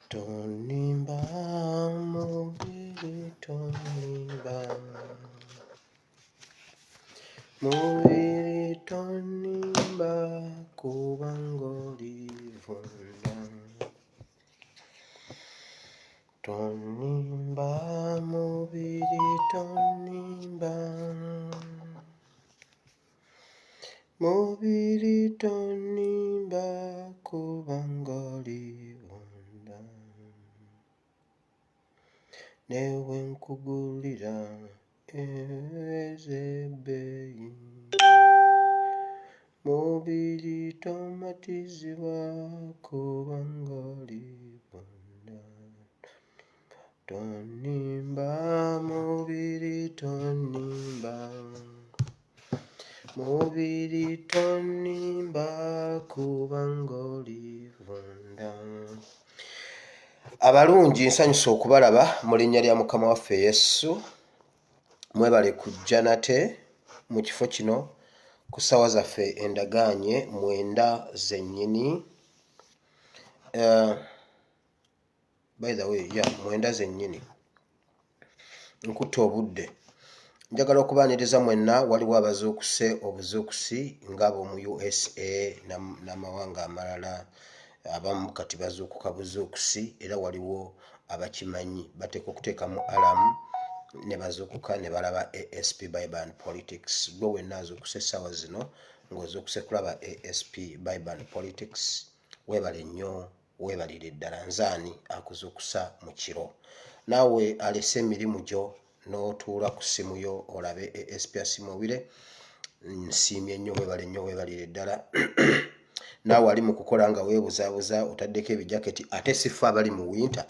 Tonimba mubiri tonimba mubiri tonimba kubanga olivunda tonimba mubiri tonimba mubiri tonimba kubanga olivunda newe nkugulira ezebbeeyi mubiri tomatizibwa kubanga olivunda tonimba mubiri tonimba mubiri tonimba kubanga olivunda. Abalungi nsanyusa okubalaba mu linnya lya Mukama waffe Yesu. Mwebale kujja nate mu kifo kino ku ssaawa zaffe endagaanye 9 zennyini. By the way, 9 zennyini. Nkutte obudde. Njagala okubaaniriza mwenna waliwo abazuukuse obuzuukusi ng'abo mu USA n'amawanga amalala. Abamu kati bazuukuka buzuukusi era waliwo abakimanyi bateeka okuteekamu alamu ne bazuukuka ne balaba ASP Bible and Politics. Gwe wenna azuukuse essaawa zino ng'ozuukuse kulaba ASP Bible and Politics, weebale nnyo, weebalire ddala. Nzaani akuzuukusa mu kiro? Naawe alese emirimu gyo n'otuula ku ssimu yo olabe ASP asimubire. Nsiimye nnyo, weebale nnyo, weebalire ddala. Naawe ali mu kukola nga weebuzaabuza otaddeko ebijaketi ate sifa abali mu winter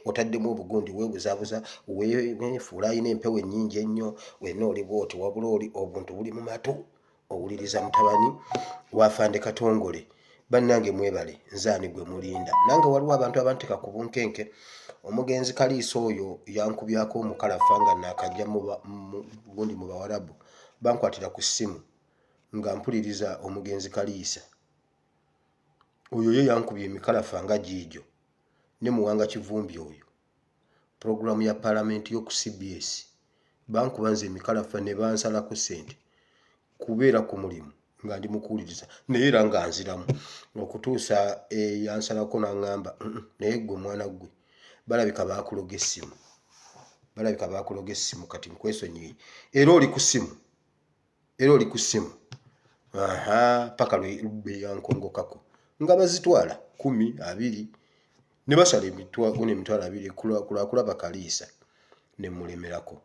otaddemu obugundi weebuzaabuza weefuula alina empewo ennyingi ennyo wenna oli bw'oti wabula oli obuntu buli mu matu owuliriza mutabani wafande Katongole. Bannange mwebale, nzaani gwe mulinda. Nange waliwo abantu abanteka ku bunkenke. Omugenzi Kaliisa oyo yankubyako omukalafa nga naakajja gundi mu Bawarabu. Bankwatira ku ssimu nga mpuliriza omugenzi Kaliisa. Oyo ye yankubye emikalafa nga giijo ne Muwanga Kivumbi oyo. Programu ya Parliament y'oku CBS bankuba nze emikalafa ne bansalako ssente kubeera ku mulimu nga ndi mukuwuliriza naye era nga nziramu okutuusa yansalako n'aŋŋamba naye ggwe mwana ggwe balabika baakuloga essimu. Balabika baakuloga essimu kati nkwesonyiye. Era oli ku ssimu. Era oli ku ssimu. Paka lwe yankongokako. Nga bazitwala 10, 20 ne basala emitwalo 20 kulaba Kaliisa ne mulemerako.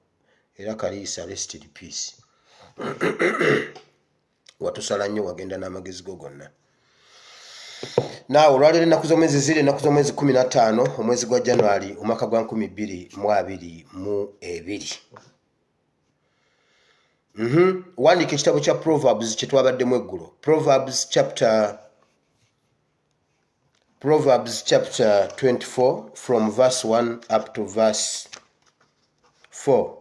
Era Kaliisa rest in peace. Watusala nnyo, wagenda n'amagezi go gonna. Naawe olwaleero ennaku z'omwezi ziri ennaku z'omwezi 15 omwezi gwa January omwaka gwa 2022. Wandiika ekitabo kya Proverbs kye twabaddemu eggulo. Proverbs chapter 24 from verse 1 up to verse 4.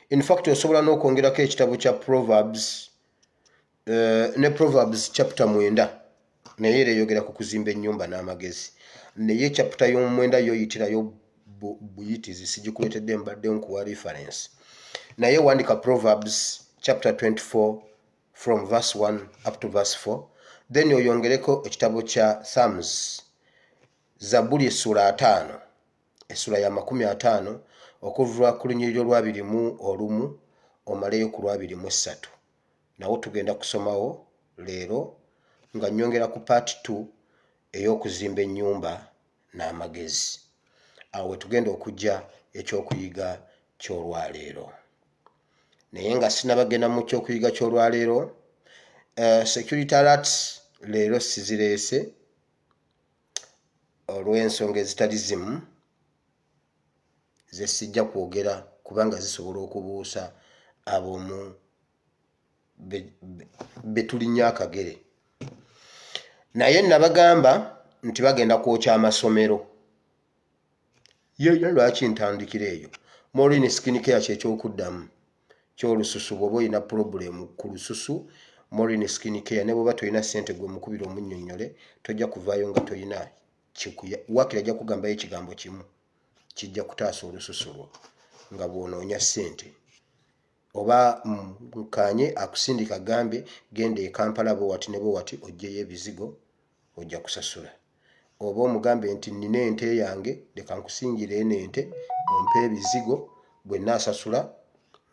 In fact, osobola n'okwongerako ekitabo kya Proverbs ne Proverbs chapter 9 naye era eyogera ku kuzimba ennyumba n'amagezi. Naye chapter y'omwenda yoyitirayo buyitizi sigikuleetedde mbadde nkuwa reference. Naye wandika Proverbs chapter 24 from verse 1 up to verse 4. Then oyongereko ekitabo kya Psalms, Zaburi essula 5, essula ya 50 okuva ku lunyiriri olw'abiri omaleyo ku lw'abiri-3. Nawo tugenda kusomawo leero nga nnyongera ku part 2 ey'okuzimba ennyumba n'amagezi. Awo tugenda okujja ekyokuyiga ky'olwaleero. Naye nga sinabagenda mu kyokuyiga ky'olwaleero, security alerts leero sizireese olw'ensonga ezitali zimu ze sijja kwogera kubanga zisobola okubuusa ab'omu betulinnya akagere. Naye nabagamba nti bagenda kwokya amasomero. Ye lwaki ntandikira eyo? Maureen skin care ky'ekyokuddamu ky'olususu bw'oba olina problem ku lususu Morin Skin Care ne bwoba toyina ssente gwe mukubira omunnyonnyole tojja kuvaayo nga toyina wakira ajja kugambayo ekigambo kimu kijja kutaasa olususu lwo nga bw'onoonya ssente oba nkanye akusindika gambe genda e Kampala bwewati ne bwewati oggyeyo ebizigo ojja kusasula oba omugambe nti nina ente yange leka nkusingire n'ente ompe ebizigo bwe nnaasasula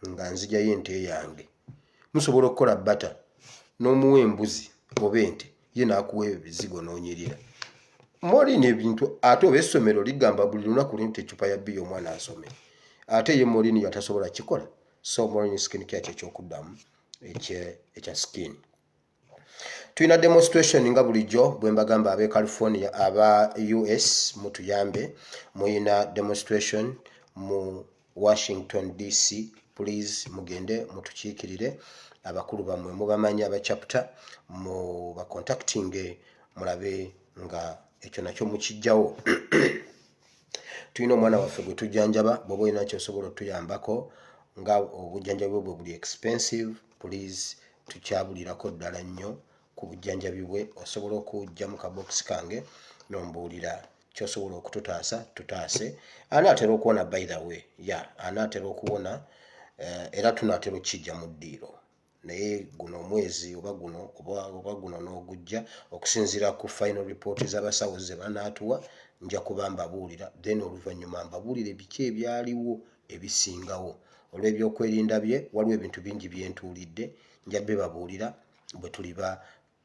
nga nzijayo ente yange musobola okukola bata n'omuwa embuzi oba ente ye n'akuwa ebizigo n'onyirira Morin ebintu ate oba essomero ligamba buli lunaku lintu ecupa ya bbiya omwana asome ate ye Morin yatasobola kikola so Morin Skin Care ky'ekyokuddamu ekya skin tuyina demonstration nga bulijjo bwe mbagamba ab'e California aba US mutuyambe muyina demonstration mu Washington DC please mugende mutukiikirire abakulu bammwe mubamanyi aba chapter mu bacontacting mulabe nga ekyo nakyo mukijjawo tuyina omwana waffe gwe tujjanjaba bw'oba olina kyosobola otuyambako nga obujjanjabi bwe buli expensive please tukyabulirako ddala nnyo ku bujjanjabi bwe osobola okujja mu kabokisi kange nombuulira kyosobola okututaasa tutaase anaatera okuwona by the way anaatera okuwona era tunaatera okukijja mu ddiiro naye guno omwezi oba guno n'ogujja okusinziira ku final report z'abasawo ze banaatuwa nja kuba mbabuulira then oluvannyuma mbabuulire biki ebyaliwo ebisingawo olw'ebyokwerinda bye waliwo ebintu bingi byentuulidde nja bebabuulira bwe tuliba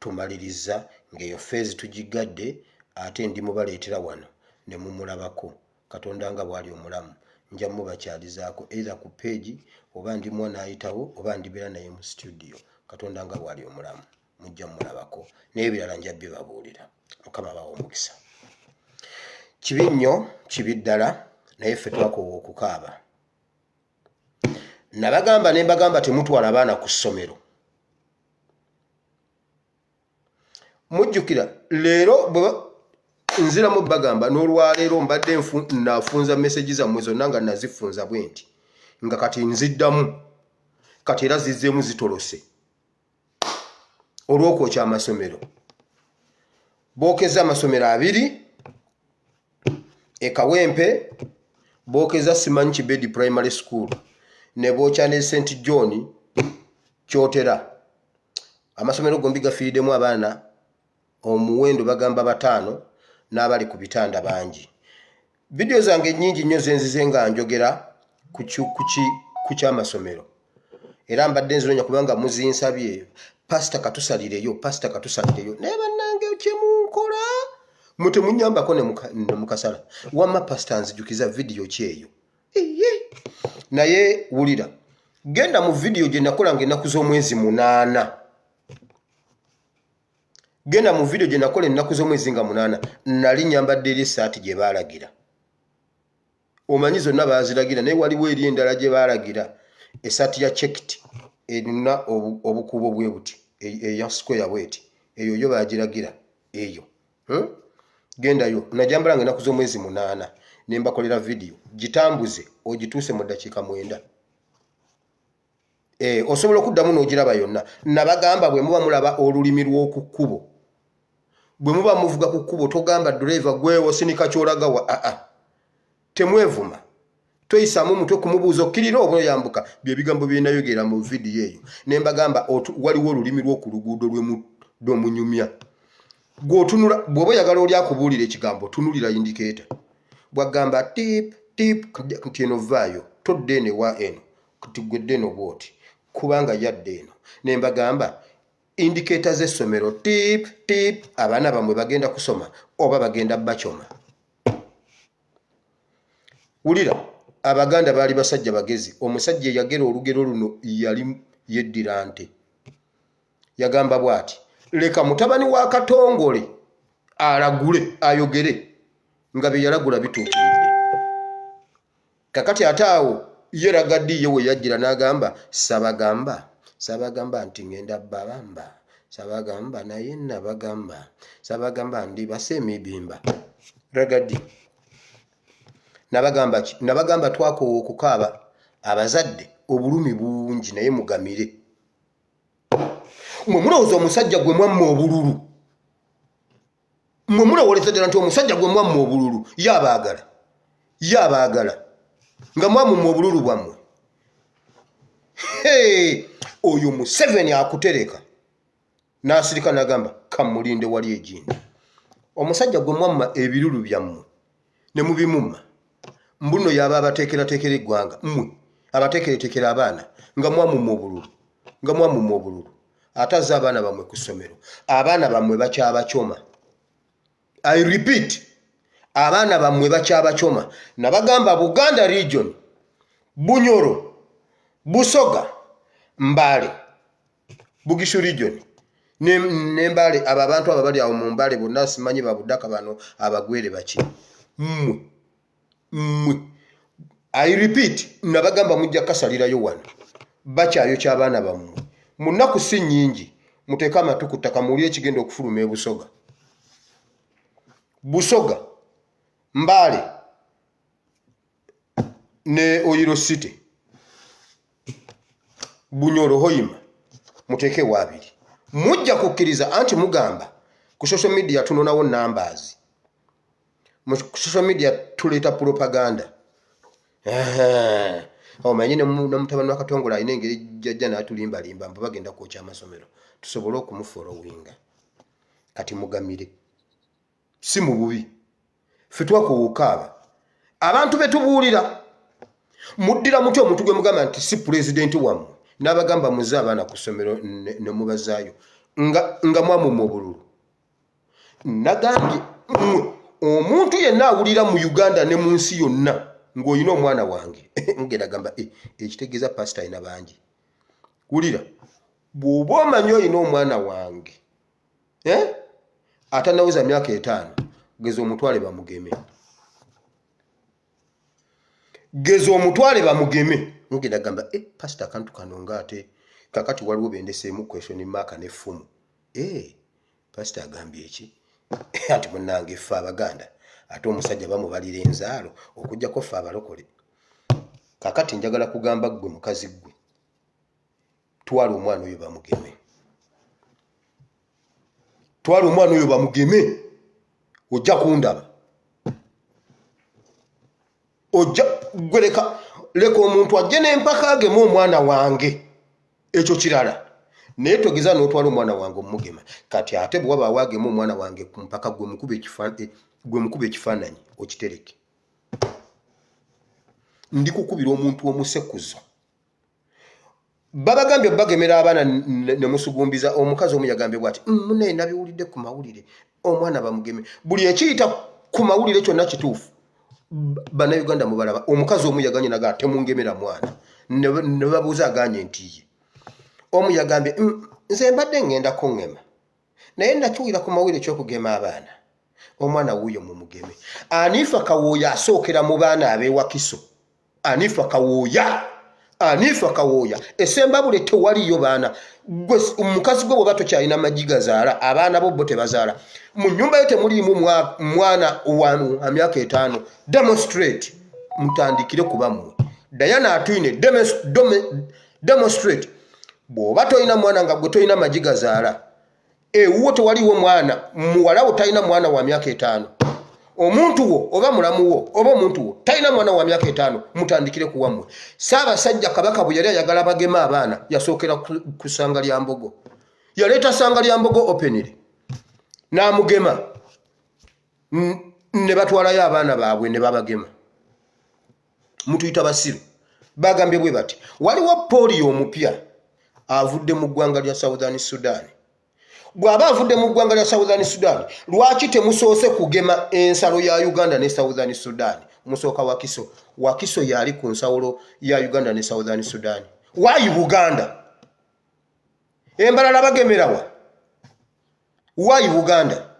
tumaliriza ng'eyo feezi tugigadde ate ndi mubaleetera wano ne mumulabako Katonda nga bw'ali omulamu nja mubakyalizaako either ku page oba ndi mwana ayitawo oba ndibeera naye mu studio Katonda nga bw'ali omulamu mujja mulabako n'ebirala nja bibabuulira Mukama bawa omukisa kibi nnyo kibi ddala naye ffe twakoowa okukaaba nabagamba ne mbagamba temutwala abaana ku ssomero mujjukira leero nziramu bagamba n'olwaleero mbadde nafunza message zammwe zonna nga nazifunza bwe nti nga kati nziddamu kati era zizzeemu zitolose olw'okwokya amasomero bookeza amasomero 2 e Kawempe bookeza Simanyi Kibedi Primary School ne bookya ne St John Kyotera amasomero gombi gafiiriddemu abaana omuwendo bagamba 5 n'abali ku bitanda bangi video zange nnyingi nnyo zenzize nga njogera ku ky'amasomero era mbadde nzironya kubanga muzinsabye pastor katusalireyo naye bannange kyemunkola mutemunyambako ne mukasala wamma pastor nzijukiza video kyeyo naye wulira genda mu video gye nakolanga ennaku z'omwezi 8 genda mu video gye nakola ennaku z'omwezi nga 8 nali nyambadde eri essaati gye baalagira omanyi zonna baaziragira naye waliwo eri endala gye baalagira essaati ya checked erina obukuubo bwe buti eya square bweti eyo yo baagiragira eyo gendayo najambalanga ennaku z'omwezi 8 ne mbakolera video gitambuze ogituuse mu ddakiika 9 osobola okuddamu n'ogiraba yonna nabagamba bwe muba mulaba olulimi lw'oku kkubo bwe muba muvuga ku kkubo togamba driver gwewo sinika kyolagawa temwevuma toyisaamu mutwe kumubuuza okkirira oba oyambuka bye bigambo bye nayogera mu vidiyo eyo ne mbagamba waliwo olulimi lw'oku luguudo lw'omunyumya gw'otunula bw'oba oyagala oli akubuulira ekigambo tunulira indicator bwagamba tip nti eno vaayo todde eno ewa eno kati gwedde eno bwoti kubanga yadde eno ne mbagamba indicator z'essomero tip abaana bamwe bagenda kusoma oba bagenda bachoma wulira abaganda baali basajja bagezi omusajja eyagera olugero luno yali yeddira nte yagamba bw'ati leka mutabani wa Katongole alagule ayogere nga bye yalagula bituukiridde kakati ate awo ye Ragaddi ye we yajjira n'agamba sabagamba nti ngenda babamba sabagamba naye nabagamba sabagamba ndi base emibimba Ragaddi nabagamba twakoowa okukaaba abazadde obulumi bungi naye mugamire mwe mulowooza omusajja gwe mwamma obululu mwe mulowoleza ddala nti omusajja gwe mwamma obululu yabaagala nga mwamumma obululu bwammwe oyo Museveni akutereka n'asirika n'agamba kamulinde wali egindi omusajja gwe mwamma ebirulu byammwe ne mubimumma mbuno yaba abateekerateekera eggwanga mmwe abateekereteekera abaana nga mwamumma obululu atazza abaana bammwe ku ssomero abaana bammwe bakyabacoma I repeat abaana bammwe bakyabacoma nabagamba Buganda region Bunyoro Busoga Mbale Bugishu region ne Mbale aba abantu ababali awo mu Mbale bonna simanyi babudaka bano abagwere baki mmwe I repeat nabagamba mujja kasalirayo wano bakyayo ky'abaana bammwe munaku si nnyingi muteeka amatu ku ttaka muli ekigenda okufuluma e Busoga Mbale ne Oyiro City Bunyoro Hoima muteeke waabiri mujja kukkiriza anti mugamba ku social media tunonawo numbers mu social media tuleeta propaganda omanyi ne mutabani wa Katongole alina engeri jjajja n'atulimbalimba mbu bagenda kwokya amasomero tusobole okumufolowinga kati mugamire si mu bubi ffe twakuwukaaba abantu betubuulira muddira muti omuntu gwe mugamba nti si pulezidenti wammwe n'abagamba muze abaana ku ssomero ne mubazaayo nga mwamumma obululu nagambye omuntu yenna awulira mu Uganda ne mu nsi yonna ng'olina omwana wange ngenda gamba ekitegeeza pasita alina bangi wulira bw'oba omanyi olina omwana wange atanaweza myaka 5 geza omutwale bamugeme ngenda gamba pasita akantu kano ng'ate kakati waliwo bendeseemu question mark n'effumu pasita agambye eki ati munnange ffe Abaganda ate omusajja bamubalira enzaalo okujjako ffe abalokole kakati njagala kugamba ggwe mukazi ggwe twala omwana oyo bamugeme ojja kundaba ojja gwereka leka omuntu ajje n'empaka agema omwana wange ekyo kirala naye togeza n'otwala omwana wange omugema kati ate bwe waba waagema omwana wange ku mpaka gwe mukube ekifaananyi okitereke ndi kukubira omuntu omusekuzo babagambye bagemera abaana ne musugumbiza omukazi omu yagambye bw'ati munaye nabiwulidde ku mawulire omwana bamugeme buli ekiyita ku mawulire kyonna kituufu bannayuganda mubalaba omukazi omu yaganye nagaa temungemera mwana ne babuuza aganye ntiye omu yagambye nze mbadde ngenda kuŋŋema naye nakiwulira ku mawulire ekyokugema abaana omwana wuuyo mumugeme Anifa Kawooya asookera mu baana ab'ewakiso Anifa Kawooya esembabule tewaliyo baana omukazi gwe bw'oba tokyalina magi gazaala abaana bo tebazaala mu nnyumba yo temuliimu mwana wa myaka 5 demonstrate mutandikire ku bammwe Diana Atwine demonstrate bw'oba toyina mwana nga gwe toyina magi gazaala ewuwo tewaliwo mwana muwala wo talina mwana wa myaka 5 omuntu wo oba mulamu wo oba omuntu wo talina mwana wa myaka 5 mutandikire ku wammwe Ssaabasajja Kabaka bwe yali ayagala bagema abaana yasookera ku ssanga lya Mbogo yaleeta ssanga lya Mbogo openire n'amugema ne batwalayo abaana baabwe ne babagema mutuyita basiru bagambye bwe bati waliwo polio omupya avudde mu ggwanga lya Southern Sudan bw'aba avudde mu ggwanga lya Southern Sudan lwaki temusoose kugema ensalo ya Uganda ne Southern Sudan musooka Wakiso yali ku nsawulo ya Uganda ne Southern Sudan why Buganda embalala bagemerawa why Buganda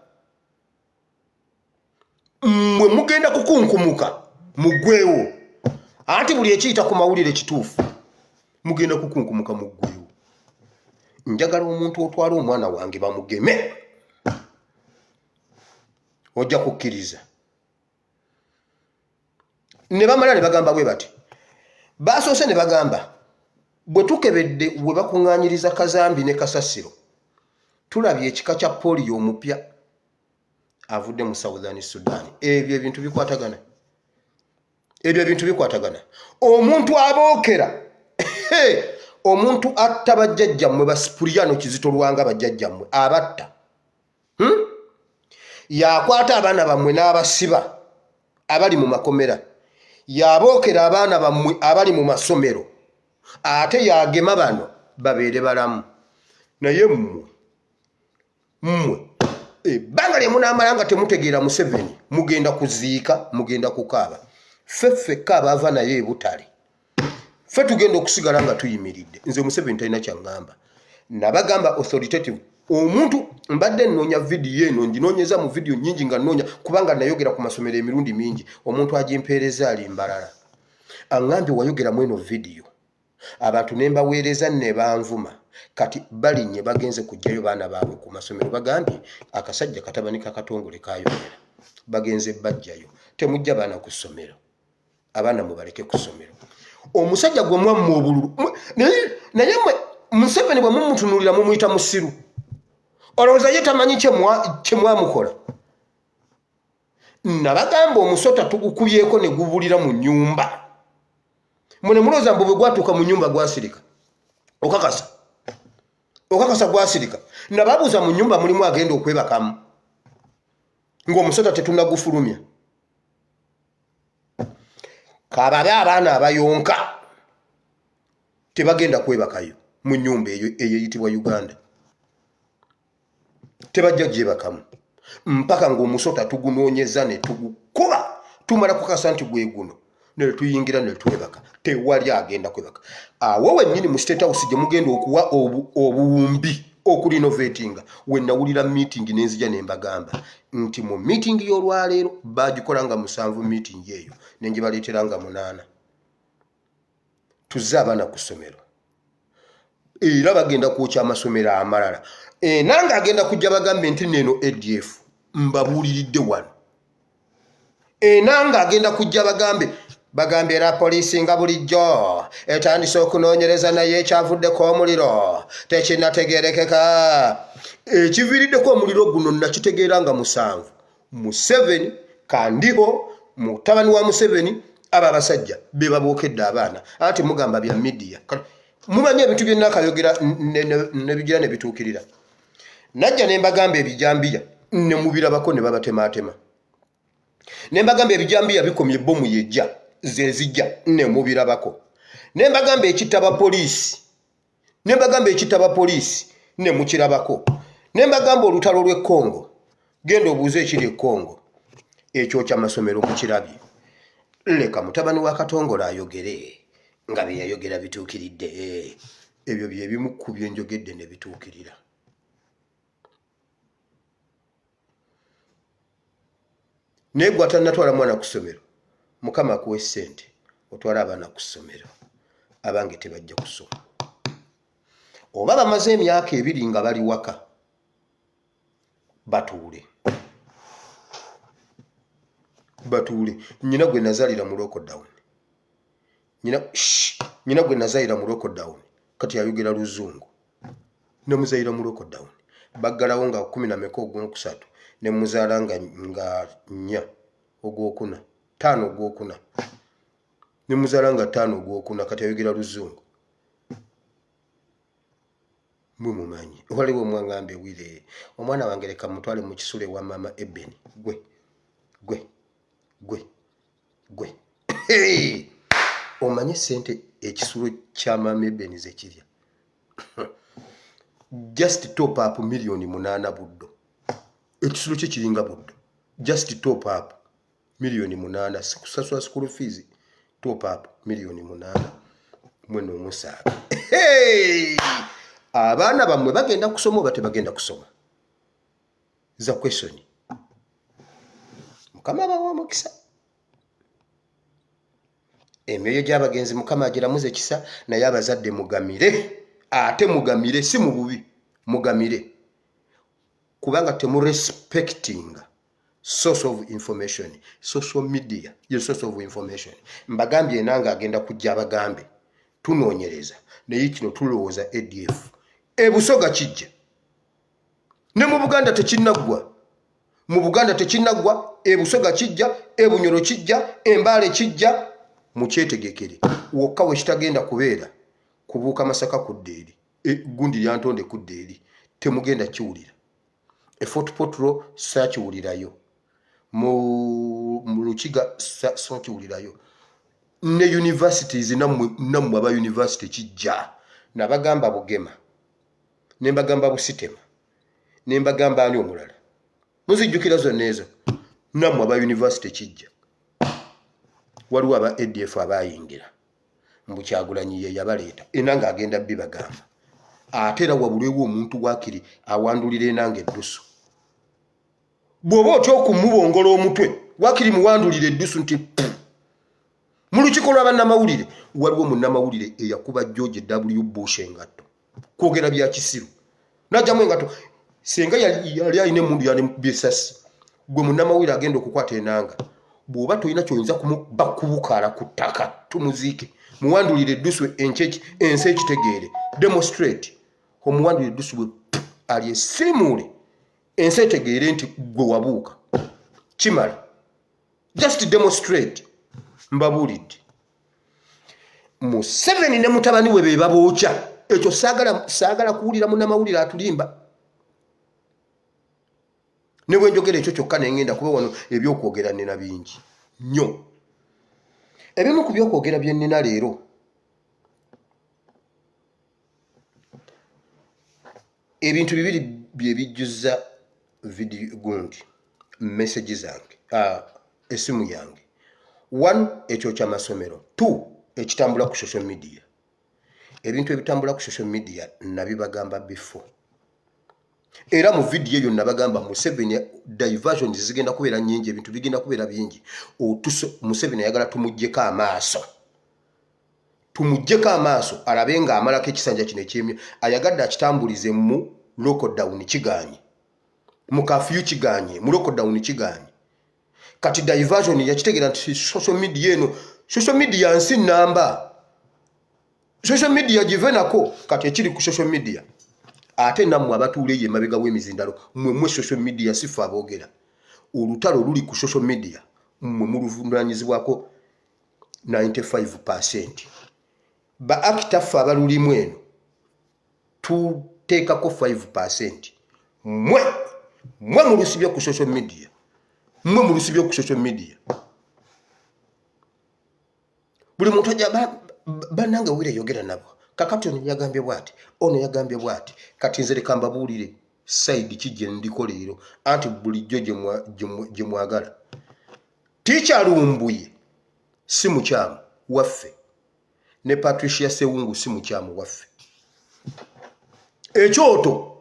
mwe mugenda kukunkumuka muggweewo anti buli ekiyita ku mawulire kituufu mugenda kukunkumuka muggweewo njagala omuntu otwala omwana wange bamugeme ojja kukkiriza ne bamala ne bagamba bwe bati basoose ne bagamba bwe tukebedde we bakuŋŋaanyiriza Kazambi ne Kasasiro tulabye ekika kya polio omupya avudde mu Southern Sudan. Ebyo ebintu bikwatagana. Omuntu abookera omuntu atta bajjajjammwe basipuliyano Kizito Lwanga bajjajjammwe abatta yakwata abaana bammwe n'abasiba abali mu makomera, yabookera abaana bammwe abali mu masomero, ate yagema bano babeere balamu. Naye mmwe ebbanga lye munaamala nga temutegeera Museveni mugenda kuziika, mugenda kukaaba. Ffekka abaava naye ebutale ffe tugenda okusigala nga tuyimiridde. Nze Museveni talina kyaŋŋamba. Nabagamba authoritative omuntu mbadde nnoonya vidiyo eno, nginoonyeza mu vidiyo nnyingi nga nnoonya kubanga nayogera ku masomero emirundi mingi. Omuntu agimpeereza ali mbalala aŋŋambye wayogeramu eno vidiyo abantu ne mbaweereza ne banvuma. Kati balinnye bagenze kujjayo baana baabwe ku masomero bagambye akasajja katabani ka Katongole kayogera bagenze bajjayo. Temujja baana ku ssomero, abaana mubaleke ku ssomero. Omusajja gwe mwamma obululu naye Museveni bwe mumutunuulira mumuyita musiru. Olowooza ye tamanyi kye mwamukola? Nabagamba omusota tugukubyeko ne gubulira mu nnyumba. Mune mulowooza mbu bwe gwatuuka mu nnyumba gwasirika? Okakasa gwasirika. Nababuuza mu nnyumba mulimu agenda okwebakamu ng'omusota tetunnagufulumya. Kababe abaana abayonka tebagenda kwebakayo mu nnyumba eyo eyitibwa Uganda. Tebajja gyebakamu mpaka ng'omusota tugunoonyeza ne tugukuba tumala kukasa nti gwe guno ne tuyingira ne twebaka. Tewali agenda kwebaka. Awo wennyini mu State House gye mugenda okuwa obuwumbi okulinovatinga. We nawulira meeting nenzija ne mbagamba nti mu meeting y'olwaleero bagikolanga 7 meeting eyo ne ngibaleeteranga 8. Tuzze abaana ku ssomero era bagenda kwokya amasomero amalala. Nange agenda kujja bagambe nti neno ADF mbabuuliridde wano. Nange agenda kujja bagambe era poliisi nga bulijjo etandise okunoonyereza naye ekyavuddeko omuliro tekinnategeerekeka. Ekiviiriddeko omuliro guno nakitegeera nga 7. Museveni Kandiho mutabani wa Museveni aba abasajja be babookedde abaana. Ati mugamba bya media. Mumanyi ebintu bye nakayogera ne bigira ne bituukirira. Najja ne mbagamba ebijambiya ne mubirabako ne babatemaatema. Ne mbagamba ebijambiya bikomye bomu yejja zezijja ne mubirabako. Ne mbagamba ekitaba poliisi ne mukirabako. Ne mbagamba olutalo lw'e Congo genda obuuze ekiri e Congo ekyo kya masomero mukirabye. Leka mutabani wa Katongole ayogere nga bye yayogera bituukiridde. Ebyo bye bimu ku bye njogedde ne bituukirira. Naye gwe atannatwala mwana ku ssomero, Mukama akuwa ssente otwala abaana ku ssomero, abange tebajja kusoma. Oba bamaze emyaka 2 nga bali waka batuule. Nnyina gwe nazaalira mu Lockdown. Nnyina gwe nazaalira mu Lockdown kati yayogera Luzungu. Ne muzaayira mu Lockdown. Baggalawo nga 10 ogwokusatu ne muzaala nga 4 ogwokuna 5 ogwokuna ne muzaala nga 5 ogwokuna kati yayogera Luzungu. Mwe mumanyi waliwo omwangambe wire omwana wange leka mutwale mu kisule wa mama Ebeni. Gwe omanye sente ekisulo kya mama Ebeni ze kirya. Just top up 8 million buddo. Ekisulo kye kiringa buddo. Just top up 8 million kusasula school fees. Top up 8 million mweno musaga. Abaana bamwe bagenda kusoma oba tebagenda kusoma? Za question. Mukama bawa omukisa. Emyoyo gy'abagenzi Mukama agiramuze ekisa naye abazadde mugamire. Ate mugamire si mu bubi. Mugamire. Kubanga temu respecting source of information. Social media ye source of information. Mbagambye nanga agenda kujja abagambe tunoonyereza naye kino tulowooza ADF. Ebusoga kijja. ne mu Buganda tekinnaggwa. Mu Buganda tekinnaggwa, ebusoga kijja, ebunyoro kijja, embaale kijja, mukyetegekere. Wokka we kitagenda kubeera kubuuka Masaka kuddeeri, gundi lyantonde kuddeeri, temugenda kiwulira. Fort Portal saakiwulirayo, mu Lukiga saakiwulirayo. Ne universities nammwe aba university kijja. Nabagamba Bugema, ne mbagamba Busitema, ne mbagamba ani omulala. Muzijjukira zonna ezo. Nammwe aba university kijja. Waliwo aba ADF abayingira. Mbukyagulanyi ye yabaleeta. Enanga agenda bibagamba. Ate era wabulewo omuntu wakiri awandulira enanga eddusu. Bw'oba otya okumubongola omutwe, wakiri muwandulira eddusu nti mu lukiiko lw'abannamawulire waliwo munnamawulire eyakuba George W. Bush engatto. Kwogera bya kisiru. Najjamu engatto. Senga yali alina emundu yali byesasi. Gwe munnamawulire agenda okukwata enanga. Bw'oba tolina kyoyinza bakubukaala ku ttaka tumuziike. Muwandulire eddusu ensi ekitegeere. Demonstrate. Omuwandulire eddusu bwe ali esiimuule. Ensi etegeere nti gwe wabuuka. Kimala. Just demonstrate. Mbabuulidde. Museveni ne mutabani we be babookya. Ekyo saagala kuwulira munnamawulire atulimba. Ne bwe njogera ekyo kyokka ne ngenda kuba wano ebyokwogera nnina bingi nnyo. Ebimu ku byokwogera bye nnina leero ebintu bibiri bye bijjuzza video gundi message zange esimu yange. 1 ekyo ky'amasomero, 2 ekitambula ku social media. Ebintu ebitambula ku social media nabibagamba before. Era mu video eyo nabagamba Museveni diversions zigenda kubeera nnyingi, ebintu bigenda kubeera bingi. Museveni ayagala tumuggyeko amaaso. Tumuggyeko amaaso alabe nga amalako ekisanja kino ekyemye. Ayagadde akitambulize mu lockdown kiganye. Mu curfew kiganye, mu lockdown kiganye. Kati diversion yakitegeera nti social media eno, social media nsi namba. Social media givenako kati ekiri ku social media. Ate nammwe abatuule ye mabega w'emizindalo mmwe social media sifa aboogera. Olutalo luli ku social media mmwe muluvunaanyizibwako 95%. Ba akitaffe abalulimu eno tuteekako 5%. Mmwe mulusibye ku social media. Mmwe mulusibye ku social media. Buli muntu ajja bannange wire yogera nabo. Kakati ono yagambye bwati, ono yagambye bwati. Kati nze leka mbabuulire side kijje ndiko leero anti bulijjo gye mwagala. Teacher Lumbuye si mukyamu waffe, ne Patricia Sewungu si mukyamu waffe. Ekyoto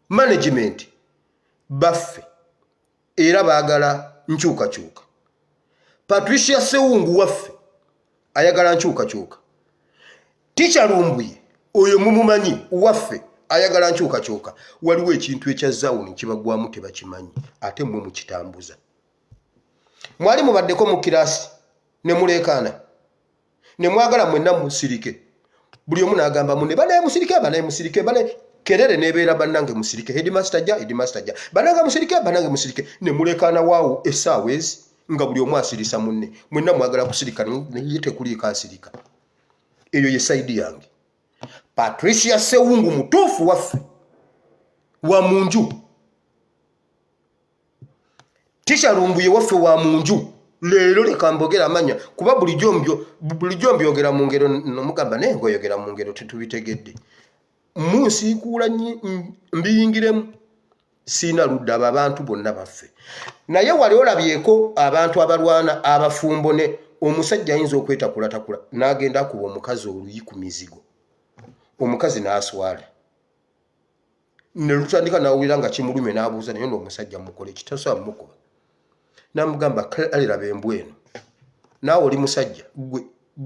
management baffe era baagala nkyukakyuka. Patricia Sewungu waffe ayagala nkyukakyuka. Teacher Lumbuye oyo mumumanyi waffe ayagala nkyukakyuka. Waliwo ekintu ekyazawuni kibagwamu tebakimanyi ate mmwe mukitambuza. Mwali mubaddeko mu kirasi ne muleekaana ne mwagala mwenna musirike. Buli omu n'agamba munne banaye musirike banaye kerere nebeera bannange musirike. Headmaster ja bannange musirike ne muleekaana waawo essaawa ezi nga buli omu asirisa munne. Mwenna mwagala kusirika naye tekuliiko asirika. Eyo ye side yange. Patricia Sewungu mutuufu waffe wa munju. Teacher Lumbuye waffe wa munju. Leero leka mbogera amanya kuba bulijjo mbyogera mu ngero nomugamba naye ngoyogera mu ngero tetubitegedde. Munsiikuula mbiyingiremu siina ludda abantu bonna baffe. Naye wali olabyeko abantu abalwana abafumbo ne omusajja ayinza okwetakulatakula n'agenda akuba omukazi oluyi ku mizigo. Omukazi n'aswala. Ne lutandika n'awulira nga kimulume n'abuuza naye n'omusajja mukole kitasobola mukuba. Namugamba kaliraba embwa eno. Naawe oli musajja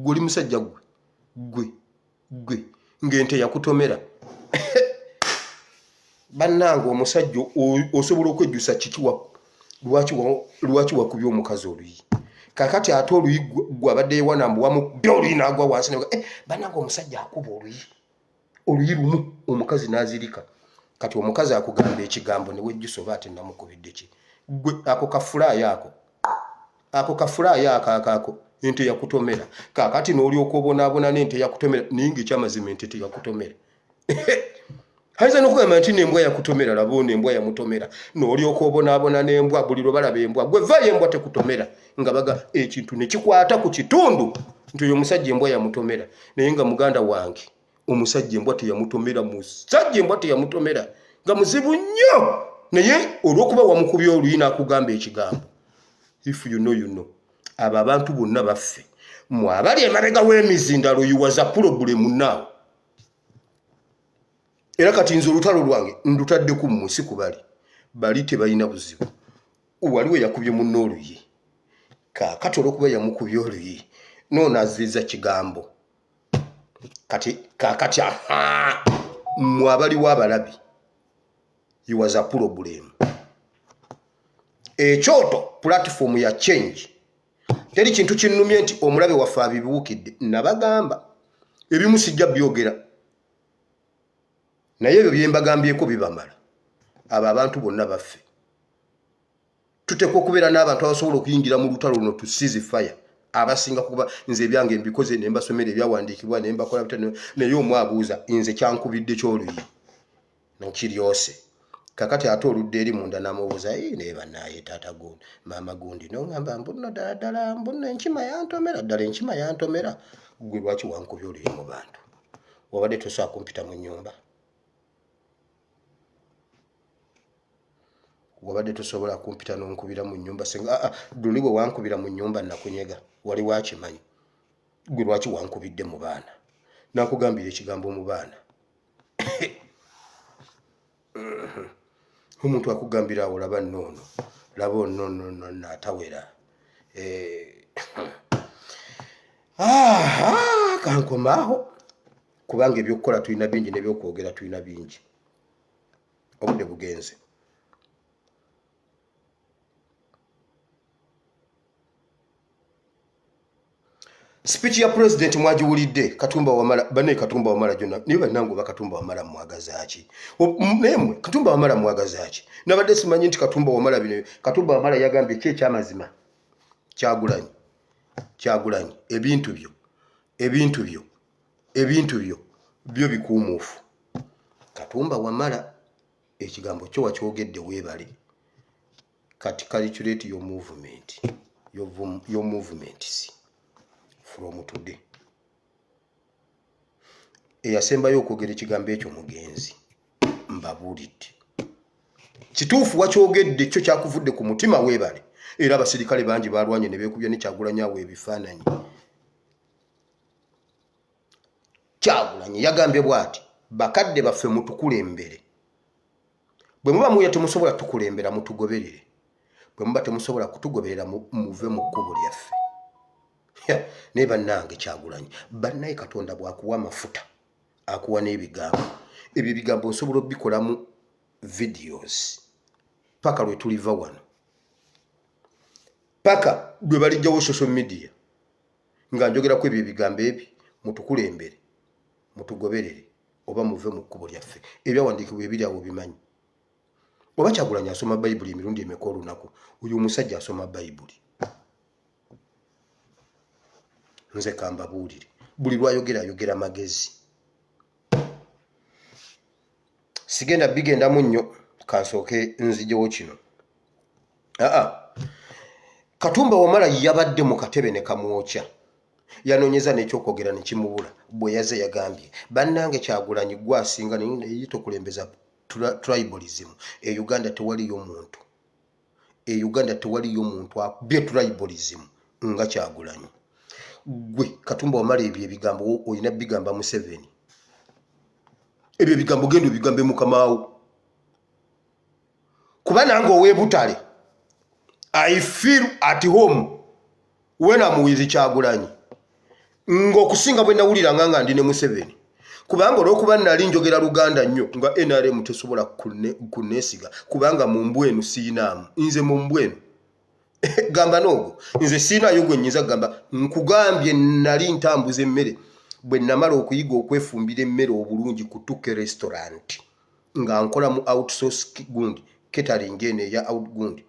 oli musajja gwe ng'ente yakutomera. Bannange omusajja osobola okwejjusa kikiwa lwaki wakubye omukazi oluyi. Kakati ate oluyi gwabadde ewanambu wamu oluyi n'agwa wansi bannange omusajja akuba oluyi lumu omukazi n'azirika. kati omukazi akugamba ekigambo ne wejjusa oba ate namukubidde ki gwe ako kafulaayo ako ente yakutomera kakati n'olyoka obonaabona n'ente yakutomera ninga ekyamazima ente teyakutomera hayinza n'okugamba nti n'embwa yakutomera laba ono embwa yamutomera n'olyoka obonaabona n'embwa buli lwe balaba embwa gwe vaayo embwa tekutomera nga baga ekintu ne kikwata ku kitundu nti oyo omusajja embwa yamutomera naye nga muganda wange omusajja embwa teyamutomera musajja embwa teyamutomera nga muzibu nnyo naye olw'okuba wamukubya oluyi n'akugamba ekigambo if you know abo abantu bonna baffe mwabali emabega w'emizindalo yiwaza pulobulemu naawe era kati nze olutalo lwange ndutaddeku mmwe si kubali bali tebalina buzibu waliwo yakubye munno oluyi kakati olw'okuba yamukubye oluyi noonaziza kigambo kakati mwabaliwo abalabi yiwaza pulobulemu ekyoto platform ya change teri kintu kinnumye nti omulabe waffe abibuukidde nabagamba ebimu sijja byogera naye ebyo byembagambyeko bibamala abo abantu bonna baffe tutekwa okubeera n'abantu abasobola okuyingira mu lutalo luno tu seize fire abasinga kuba nze ebyange mbikoze ne mbasomera ebyawandiikibwa ne mbakola bitano naye omu abuuza nze kyankubidde ky'oluyi nkiryose kakati ate oludde eri munda n'amubuuza naye bannaye taata gundi maama gundi n'oŋŋamba mbunno ddala mbunno enkima yantomera ddala enkima yantomera gwe lwaki wankubye oluyi mu bantu wabadde tosobola kumpita mu nnyumba wabadde tosobola kumpita n'onkubira mu nnyumba senga duli bwe wankubira mu nnyumba nakunyega wali wakimanyi gwe lwaki wankubidde mu baana nakugambira ekigambo mu baana omuntu akugambira awo laba nnono laba onnono naatawera kankomaaho kubanga ebyokukola tulina bingi n'ebyokwogera tulina bingi obudde bugenze speech ya president mwagiwulidde Katumba Wamala bane Katumba Wamala jonna niba nangu bakatumba Wamala mwagazaaki nemwe Katumba Wamala mwagazaaki nabadde simanyi nti Katumba Wamala bino Katumba Wamala yagambye kye kyamazima Kyagulanyi ebintu byo byo bikuumuufu Katumba Wamala ekigambo kyo wakyogedde weebale kati calculate your movements from today eyasembayo okwogera ekigambo ekyo mugenzi mbabuulidde kituufu wakyogedde kyo kyakuvudde ku mutima weebale era abasirikale bangi balwanye ne beekubya ne Kyagulanyi awo ebifaananyi Kyagulanyi yagambye bw'ati bakadde baffe mutukulembere bwe muba muya temusobola tukulembera mutugoberere bwe muba temusobola kutugoberera muve mu kkubo lyaffe ne bannange Kyagulanyi bannaye Katonda bw'akuwa amafuta akuwa n'ebigambo ebyo ebigambo nsobola obikolamu videos paka lwe tuliva wano paka lwe balijjawo social media nga njogerako ebyo ebigambo ebi mutukulembere mutugoberere oba muve mu kkubo lyaffe ebyawandiikibwa ebiri awo bimanyi oba Kyagulanyi asoma bayibuli emirundi emeka olunaku oyo omusajja asoma bayibuli nze kambabuulire buli lwayogera magezi sigenda bigendamu nnyo kansooke nzijewo kino Katumba Wamala yabadde mu katebe ne kamwokya yanoonyeza n'ekyokwogera ne kimubula bwe yaze yagambye bannange Kyagulanyi gwasinga naye tokulembeza tribalism e Uganda tewaliyo muntu akubye tribalism nga Kyagulanyi gwe Katumba Wamala ebyo ebigambo olina bigamba Museveni ebyo ebigambo genda bigambe mukamaawo kuba nange ow'ebutale I feel at home when I'm with Kyagulanyi ng'okusinga bwe nawulira nga ndi ne Museveni kubanga olw'okuba nali njogera Luganda nnyo nga NRM tesobola kunneesiga kubanga mu mbwenu siinaamu nze mu mbwenu gamba n'ogwo nze siinayo gwe nnyinza kugamba nkugambye nali ntambuza emmere bwe namala okuyiga okwefumbira emmere obulungi ku Tuke restaurant nga nkola mu outsource gundi catering ene ya outgundi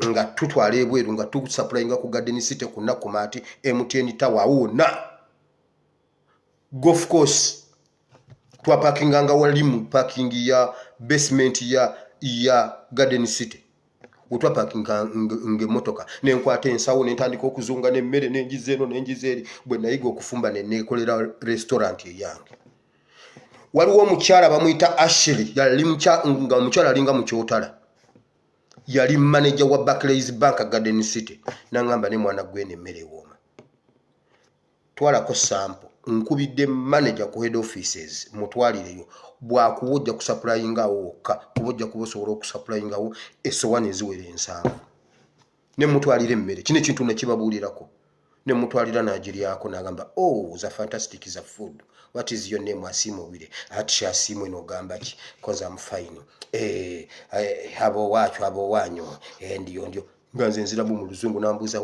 nga tutwala ebweru nga tusupplyinga ku Garden City ku Nakumati MTN Tower wona golf course twa parking anga wali mu parking ya basement ya Garden City utwa parking nge motoka nenkwata ensawo nentandika okuzunga n'emmere n'enjizeno n'enjizeri bwe nayiga okufumba nekolera restaurant yange. Waliwo omukyala bamuyita Ashley yali nga omukyala alinga mu kyotala yali manager wa Barclays Bank Garden City nangamba ne mwana gwe n'emmere wooma twalako sample nkubidde manager ku head offices mutwalireyo bwakuwojja ku supplyinga wokka kubojja kubosobola okusupplyinga wo esowani eziwere ensanvu ne mutwalire emmere kino ekintu nakibabuulirako ne mutwalira nagiryako nagamba oh za fantastic is a food. What is your name? Asimubire ati asimwe no gamba ki cause I'm fine habo wanyu ndio nganze nzirabu mu luzungu nambuza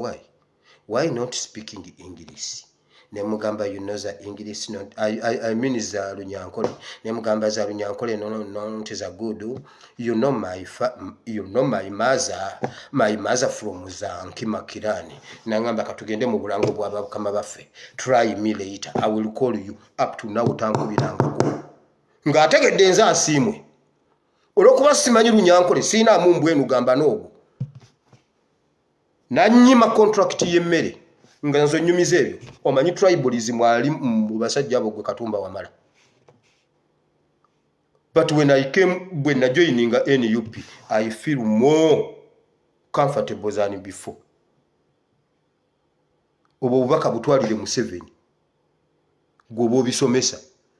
why not speaking English ne mugamba you know the English not I mean za Lunyankole ne mugamba za Lunyankole no it is a good you know my mother from Zankimakirani nangamba katugende mu bulango bwa kama bafe try me later I will call you up to now tankubirangako ngategedde nza asimwe olokuba simanyi Lunyankole sina mumbwenu gamba nogo nanyima contract yemmere nga nzo nyumize ebyo omanyi tribalism ali mu basajja abo gwe Katumba wamala. But when I joining NUP I feel more comfortable than before. Obo bubaka butwalire mu 7 gobo bisomesa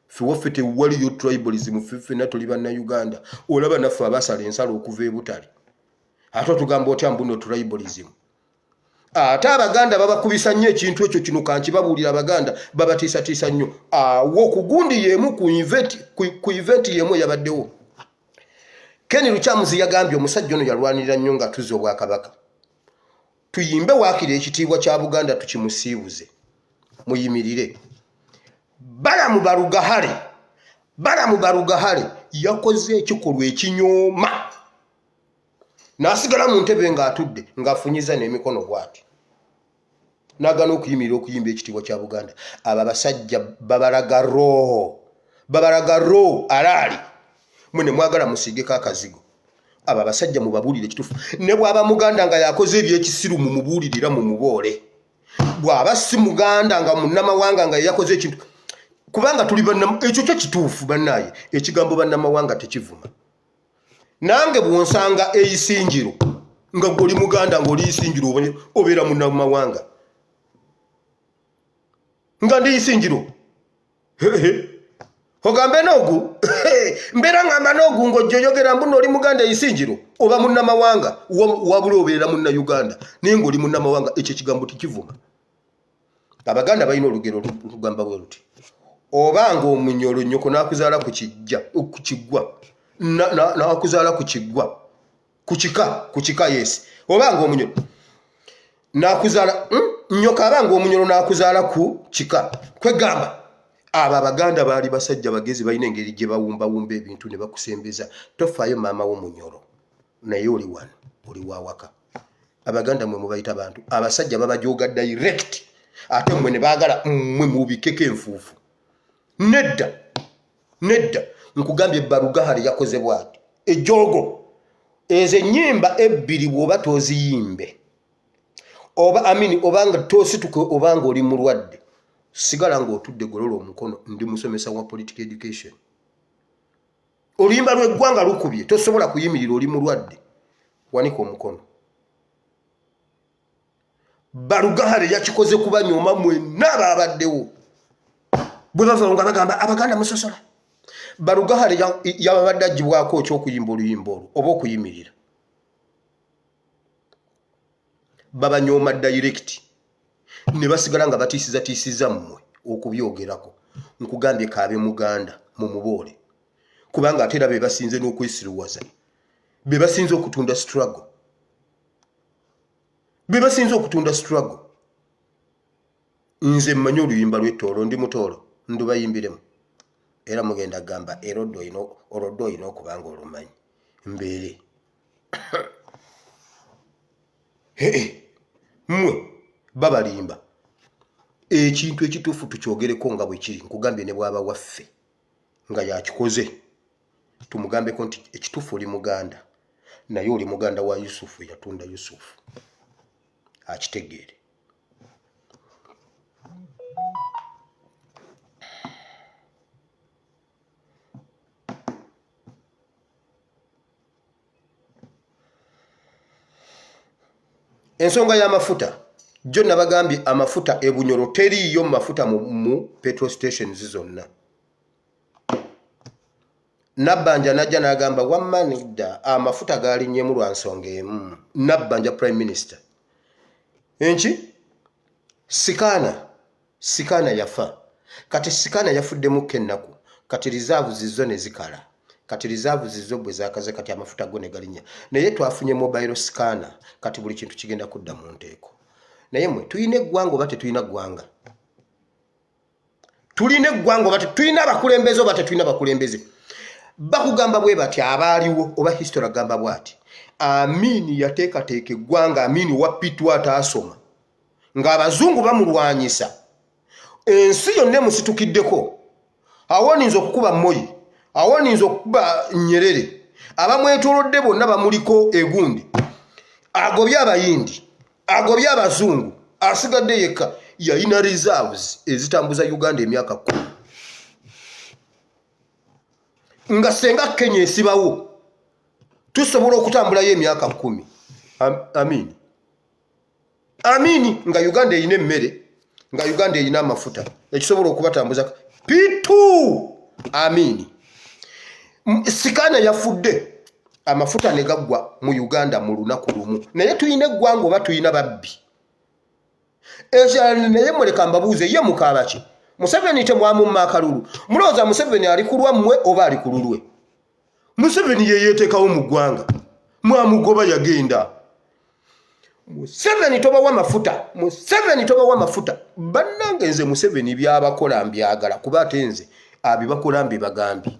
fiwofete wali yo tribalism fife na tuli bana Uganda olaba nafu abasala ensalo okuva ebutali ato tugamba oti ambuno tribalism ate Abaganda babakubisa nnyo ekintu ekyo kino kankibabuulira Abaganda babatiisatiisa nnyo awo ku gundi yemu ku event yemu yabaddewo Ken Luchamuzi yagambye omusajja ono yalwanirira nnyo nga tuzze Obwakabaka tuyimbe waakira ekitiibwa kya Buganda tukimusiibuze muyimirire Balamu Barugahale yakoze ekikolwa ekinyooma nasigala mu ntebe nga atudde ng'afunyiza n'emikono bw'ati nagana okuyimba ekitiibwa kya Buganda abo abasajja babalaga roho alaali mwene mwagala musiigeko akazigo abo abasajja mubabuulire ekituufu ne bw'aba Muganda nga yakoze ebyekisiru mu mubuulirira mu muboole bw'aba si Muganda nga munnamawanga nga yakoze ekintu kubanga tuli ekyo kyo kituufu bannaye ekigambo bannamawanga tekivuma nange bwonsanga eisinjiro nga goli Muganda ngoli isinjiro obeera munnamawanga nga ndi isinjiro ogambe nogu mbera ngamba nogu ngojjoyogera mbuno oli Muganda isinjiro oba munnamawanga wabula obeera munna Uganda naye ngoli munnamawanga ekyo kigambo tekivuma. Abaganda balina olugero lugamba bwe luti obanga omunyolo nnyoko nakuzaala ku kiggwa nakuzaala ku kiggwa ku kika yes obanga omunyolo nakuzaala nyoka abanga omunyolo nakuzaala ku kika kwegamba aba Abaganda baali basajja bagezi balina engeri gye bawumbawumba ebintu ne bakusembeza tofaayo maama w'omunyolo naye oli wano oli wawaka. Abaganda mwe mubayita abantu abasajja babajooga direct ate mwe ne baagala mwe mubikeko enfuufu nedda nkugambye Barugahale yakoze bwati ejoogo ezo ennyimba ebbiri bw'oba toziyimbe obanga tosituke obanga oli mulwadde sigala ng'otudde golola omukono ndi musomesa wa political education oluyimba lw'eggwanga lukubye tosobola kuyimirira oli mulwadde wanika omukono. Barugahale yakikoze kubanyooma mwenna ababaddewo bwe bava nga bagamba Abaganda musosola. Barugahale yabadde agibwako ekyokuyimba oluyimba olwo oba okuyimirira babanyooma direct ne basigala nga batiisiza mmwe okubyogerako nkugambye kaabe Muganda mu muboole kubanga ate era be basinze n'okwesiruwaza be basinze okutunda struggle nze mmanyi oluyimba lw'ettoolo ndi mutoolo ndubayimbiremu era mugenda gamba oloddo olina okubanga olumanyi mbeere mmwe babalimba ekintu ekituufu tukyogereko nga bwe kiri nkugambye ne bwaba waffe nga yakikoze tumugambeko nti ekituufu oli muganda naye oli muganda wa Yusufu yatunda Yusufu akitegeere. Ensonga y'amafuta jo nabagambye amafuta ebunyoro teriiyo mafuta mu petrol stations zonna. Nabbanja najja n'agamba wammanidda amafuta gaalinnyeemu lwa nsonga emu. Nabbanja prime minister enki sikaana yafa kati sikaana yafuddemu ennaku kati reserve zizo ne zikala kati reserve zizo bwe zakaze kati amafuta go ne galinnya naye twafunye mobile scanner kati buli kintu kigenda kudda mu nteeko. Naye mwe tuyina eggwanga oba tetuyina ggwanga? Tulina eggwanga oba tetuyina abakulembeze oba tetuyina bakulembeze? Bakugamba bwe bati abaaliwo oba history agamba bwati Amini yateekateeka eggwanga Amini wappitwa ataasoma ng'abazungu bamulwanyisa ensi yonna emusitukiddeko awoninza okukuba Moi awoninza okukuba Nyerere abamwetoolodde bonna bamuliko egundi agobye abayindi agobye abazungu asigadde yekka yalina reserves ezitambuza Uganda emyaka 10 nga senga Kenya esibawo tusobola okutambulayo emyaka 10 Amini nga Uganda erina emmere nga Uganda erina amafuta ekisobola okubatambuza pitu Amini sikaana yafudde amafuta ne gaggwa mu Uganda mu lunaku lumu naye tuyina eggwanga oba tuyina babbi ekyali naye muleka mbabuuze ye mukaaba ki Museveni temwamumma akalulu mulowooza Museveni ali ku lwammwe oba ali ku lulwe? Museveni ye yeeteekawo mu ggwanga mwamugoba yagenda. Museveni tobawa mafuta bannange nze Museveni byabakola mbyagala kuba ate nze abibakola mbibagambye.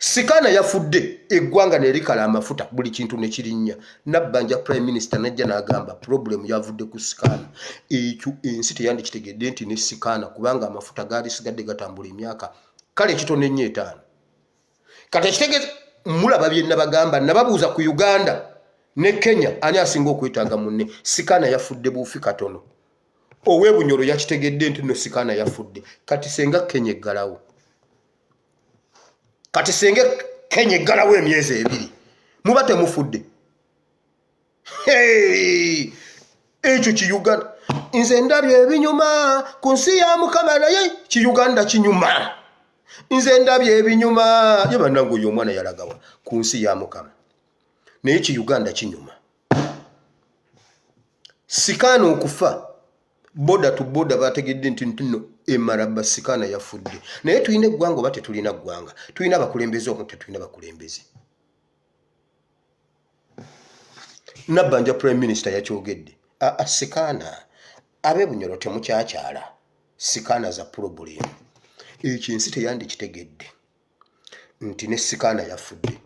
Sikaana yafudde eggwanga ne likala amafuta buli kintu ne kirinnya. Nabbanja prime minister najja n'agamba problem yavudde ku sikaana ekyo ensi teyandikitegedde nti ne sikaana kubanga amafuta gaali sigadde gatambula emyaka kale kitone nnyo 5 kati ekitegeeza mulaba bye nabagamba nababuuza ku Uganda ne Kenya ani asinga okwetaaga munne sikaana yafudde buufi katono ow'ebunyoro yakitegedde nti no sikaana yafudde kati senga Kenya eggalawo kati senge Kenya eggalawo emyezi 2 muba temufudde ekyo ki Uganda nze ndabye ebinyuma ku nsi ya Mukama naye ki Uganda kinyuma nze ndabye ebinyuma ye bannange oyo omwana yalagawa ku nsi ya Mukama naye ki Uganda kinyuma. Sikaana okufa boda tu boda bategedde nti nno emaraba sikaana yafudde naye tuyina eggwanga oba tetulina ggwanga? Tuyina abakulembeze oba tetulina bakulembeze? Nabbanja prime minister yakyogedde sikaana ab'ebunyoro temukyakyala sikaana za problem ekyo ensi teyandikitegedde nti ne sikaana yafudde.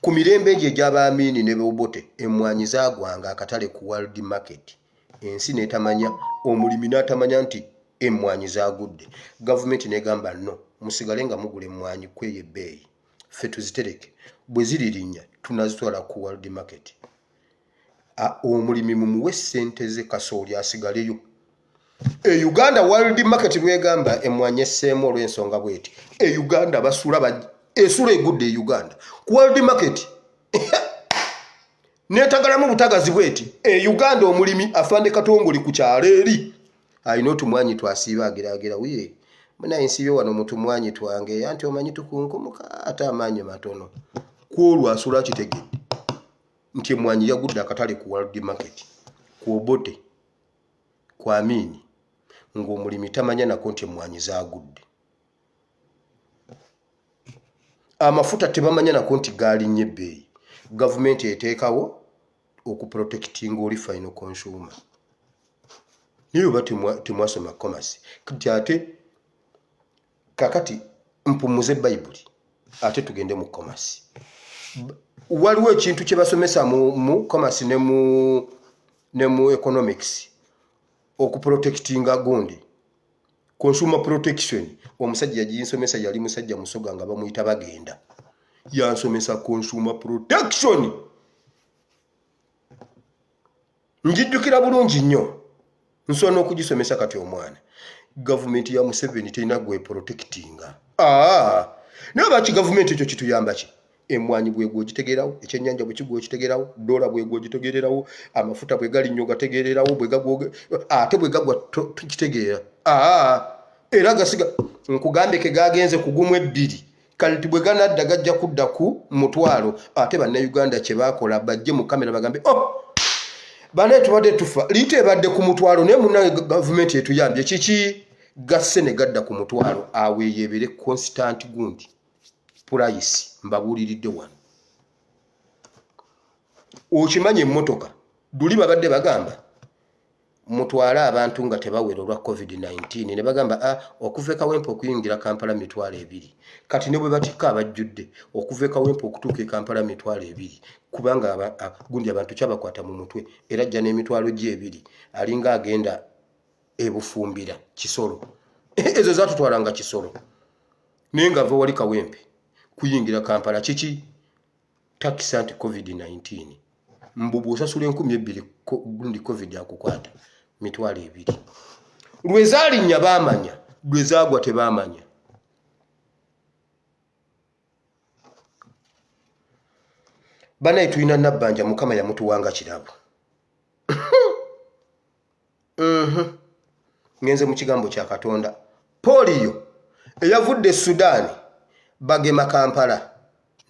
Ku mirembe egyo egy'Abaamini ne Obote emmwanyi zaagwanga akatale ku World Market ensi netamanya omulimi n'atamanya nti emmwanyi zaagudde. Gavumenti negamba no musigale nga mugula emmwanyi kweyo ebbeeyi ffe tuzitereke bwe ziririnnya tunazitwala ku World Market omulimi mumuwe ssente ze kasooli asigaleyo. Uganda World Market lwegamba emmwanyi esseemu olw'ensonga bweti Uganda basula esula egudde Uganda ku World Market netagalamu butagazi bweti Uganda omulimi afande katongoli ku kyalo eri alina otumwanyi twasiiba ageragera wiye muna ensiyo wano mutumwanyi twange anti omanyi tukunkumuka ate amaanyi matono kwolwo asula kitegedde nti emmwanyi yagudde akatale ku World Market ku Obote ku Amini ng'omulimi tamanya nako nti emmwanyi zaagudde. Amafuta tebamanya nako nti gaalinnye ebbeeyi. Gavumenti eteekawo okuprotectinga oli final consumer. Niyo oba temwasoma commerce kati ate kakati mpumuze Bible ate tugende mu commerce. Waliwo ekintu kye basomesa mu commerce ne mu economics okuprotectinga gundi. Consumer protection. Omusajja yaginsomesa yali musajja musoga nga bamuyita bagenda. Yansomesa consumer protection. Njijjukira bulungi nnyo. Nsono okugisomesa kati omwana. Government ya Museveni terina gwe protectinga. Naye baki government ekyo kituyamba ki? Emwanyi bwe gwo gitegeerawo, ekyennyanja bwe kigwo kitegeerawo, dola bwe gwo gitegeerawo, amafuta bwe gali nnyo gategeerawo, bwe gagwo ate bwe gagwa tukitegeera. Era gasiga nkugambe ke gagenze kugumu ebbiri. Kati bwe ganadda gajja kudda ku mutwalo ate bannayuganda kye baakola bajje mu kamera bagambe bane tubadde tufa liite ebadde ku mutwalo naye munnaye gavumenti etuyambye kiki gasse ne gadda ku mutwalo awe yebere constant gundi price mbabuuliridde wano. Okimanye emmotoka duli babadde bagamba mutwala abantu nga tebawera olwa COVID-19 ne bagamba okuva Kawempe okuyingira Kampala mitwalo 2 kati ne bwe batikka abajjudde okuva Kawempe okutuuka Kampala mitwalo 2 kubanga gundi abantu kyabakwata mu mutwe era jja n'emitwalo gye 2 alinga agenda ebufumbira Kisoro ezo zatutwalanga Kisoro naye nga ava wali Kawempe kuyingira Kampala kiki tax anti COVID-19 mbubu osasula 2,000 gundi COVID akukwata mitwalo 2 lwezaalinya baamanya lwezaagwa tebaamanya. Banaye tulina Nabbanja Mukama yamutuwanga kirabo. Ngenze mu kigambo kya Katonda polio eyavudde Sudan bagema Kampala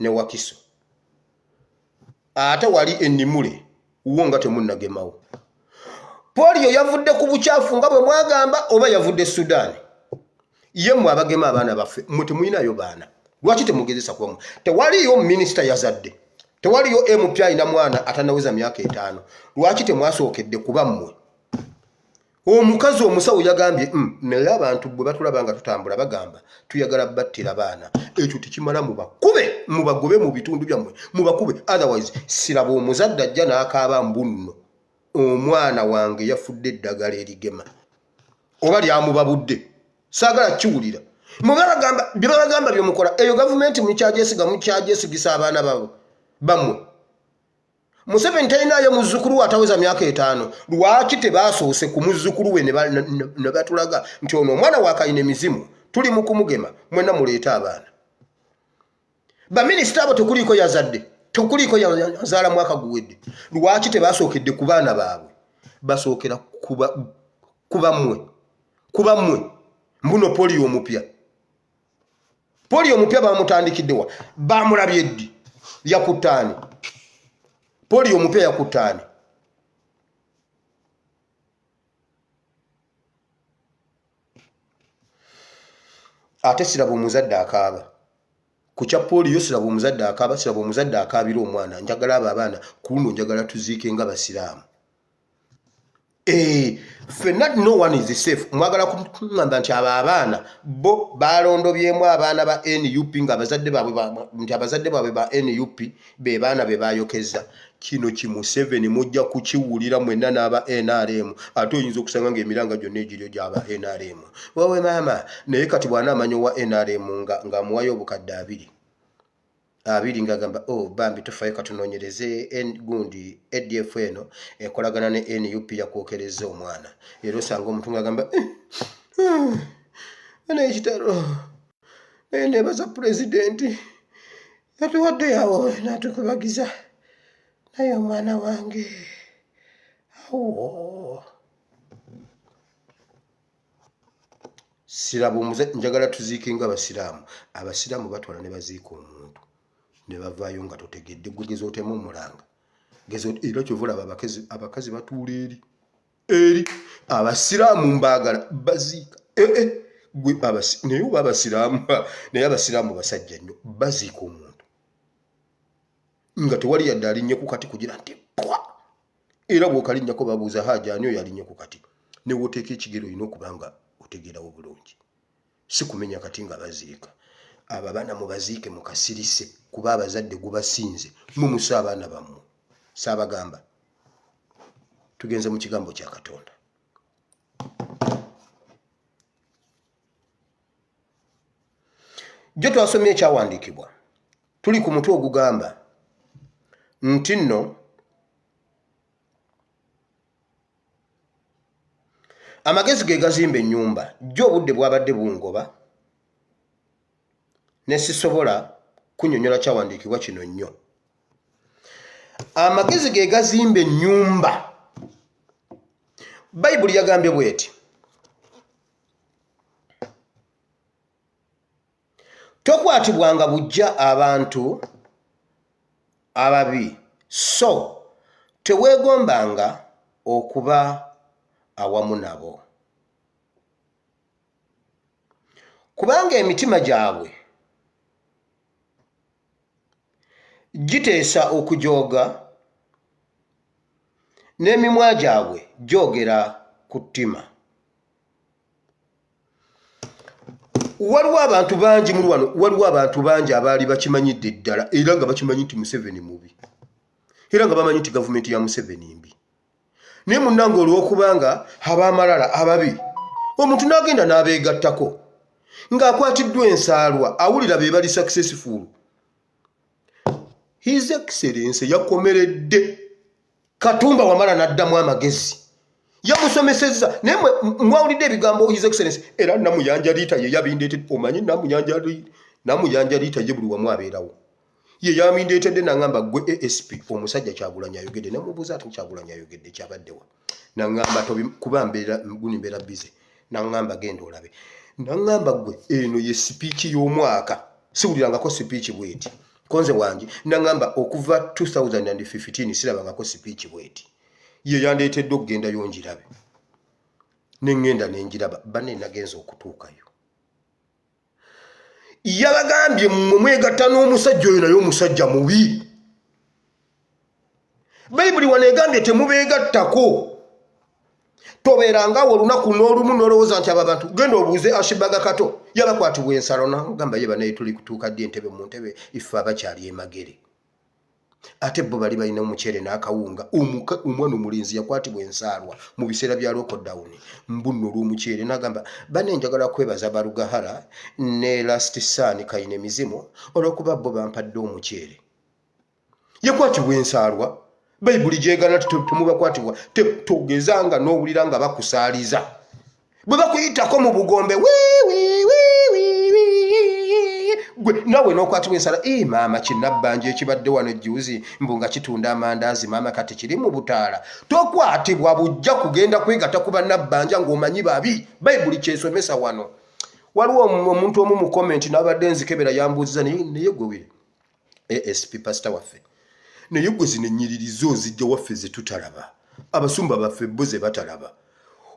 ne Wakiso ate wali ennimule wo nga temunnagemawo. Polio yavudde ku buchafu nga bwe mwagamba oba yavudde Sudan. Ye mwe abagema abaana baffe mutemuyinayo baana lwaki temugezesa kwamu? Tewaliyo minister yazadde, tewaliyo MP ina mwana atanaweza myaka 5 lwaki temwasookedde kuba mmwe? Omukazi omusawo yagambye naye abantu bwe batulabanga tutambula bagamba tuyagala battira baana ekyo tekimala mubagobe mu bitundu byammwe mubakube otherwise siraba omuzadde ajja n'akaaba mbunno omwana wange yafudde eddagala erigema oba lyamubabudde saagala kiwulira mubagamba byebagamba byomukola eyo gavumenti mukyajesigisa abaana bammwe. Museveni talinayo muzzukulu ataweza myaka 5 lwaki tebasoose ku muzzukulu we ne batulaga nti ono omwana wakayina emizimu tuli mu kumugema mwenna muleeta abaana. Baminisita abo tekuliko yazadde tekuliko yazaala mwaka guwedde lwaki tebasookedde ku baana baabwe basookera kuba mmwe mbuno polio omupya bamutandikiddewa bamulabye ddi yakutaani polio omupya yakutaani. Ate siraba omuzadde akaaba ku kya polio, siraba omuzadde akaaba, siraba omuzadde akaabira omwana. Njagala abo abaana kuno njagala tuziike nga basiraamu. Fenna no one is safe. Mwagala kumamba nti abaana bo balondobyemu abaana ba NUP nga abazadde baabwe ba NUP be baana be bayokeza. Kino Museveni mujja kukiwulira mwenna n'aba NRM ate oyinza okusanga ng'emiranga gyonna egiryo gy'aba NRM. Wowe maama naye kati bwana amanyo wa NRM nga muwayo obukadde 2 ngagamba bambi tufayo katunoonyereze gundi ADF eno ekolagana ne NUP yakwokereza omwana era osanga omuntu ngagamba ekitalo nebaza pulezidenti yatuwadde yawo natukubagiza naye omwana wange siraba omuzadde. Njagala tuziike nga abasiraamu batwala ne baziika omuntu ne bavaayo nga totegedde gwe geza otemu omulanga era kyovulaba abakazi batuula eri abasiraamu mbaagala baziika naye oba abasiraamu basajja nnyo baziika omuntu nga tewali yadde alinnye ku kati kugira nti era bw'okalinnyako babuuza haja ani oyo alinnye ku kati ne wooteeka ekigero olina okuba nga otegeerawo bulungi. si kumenya kati nga baziika. Abo abaana mubaziike mukasirise kuba abazadde gubasinze mumusa abaana bammwe. Saabagamba tugenze mu kigambo kya Katonda. Jo twasomye ekyawandiikibwa tuli ku mutwe ogugamba nti nno amagezi ge gazimba ennyumba. Jo obudde bwabadde bungoba ne sisobola kunnyonnyola kyawandiikibwa kino nnyo. Amagezi ge gazimba ennyumba. Bayibuli yagambye bweti, tokwatibwanga bujja abantu ababi, so teweegombanga okuba awamu nabo, kubanga emitima gyabwe giteesa okujooga n'emimwa gyabwe gyogera ku ttima. Waliwo abantu bangi mu wano, waliwo abantu bangi abaali bakimanyidde ddala era nga bakimanyi nti Museveni mubi, era nga bamanyi nti gavumenti ya Museveni mbi. Naye munnange olw'okubanga ab'amalala ababi omuntu n'agenda n'abeegattako ng'akwatiddwa ensaalwa, awulira be bali successful. His Excellency yakomeredde. Katumba Wamala n'addamu amagezi. Yamusomesezza. Naye mwawulidde ebigambo His Excellency era Namuyanja Liita ye yabindeetedde. Omanyi Namuyanja Liita ye buli wamu abeerawo. Ye yabindeetedde n'aŋŋamba gwe ASP omusajja Kyagulanyi ayogedde. Namubuuza ati Kyagulanyi ayogedde kyabaddewa. N'aŋŋamba kuba mbeera bize. N'aŋŋamba genda olabe. N'aŋŋamba gwe eno ye sipiiki y'omwaka. Siwulirangako sipiiki bweti. Konze wange n'aŋŋamba okuva 2015 sirabangako sipiiki bweti. Ye yandeetedde okugendayo ngirabe. Ne ŋŋenda ne ngiraba. Banne nagenza okutuukayo. Yabagambye mmwe mwegatta n'omusajja oyo naye omusajja mubi. Bayibuli wano egambye temubeegattako. Tobeerangawo olunaku n'olumu n'olowooza nti abo abantu genda obuuze Ashibaga Kato yabakwatibwa ensalo n'agamba ye banaye tuli kutuuka ddi entebe mu ntebe ife abakyali emagere. Ate bo bali balina omuceere n'akawunga. Omwana omulenzi yakwatibwa ensaalwa mu biseera bya lockdown mbunno olw'omuceere n'agamba bane njagala kwebaza Barugahara ne Last Son Kayine Mizimu olw'okuba bo bampadde omuceere. Yakwatibwa ensaalwa. Bayibuli gyegana temubakwatibwa togezanga n'owulira nga bakusaaliza. Bwe bakuyitako mu bugombe gwe nawe n'okwatibwa ensala maama kinnabbanja ekibadde wano ejjuuzi mbu nga kitunda amandaazi maama kati kiri mu butaala. Tokwatibwa bujja kugenda kwegatta ku bannabbanja ng'omanyi babi. Bayibuli kyesomesa wano. Waliwo omuntu omu mu komenti n'abadde nzikebera yambuuziza naye gwe wire ASP pastor waffe naye gwe zino ennyiriri zo zijja waffe ze tutalaba. Abasumba baffe bo ze batalaba.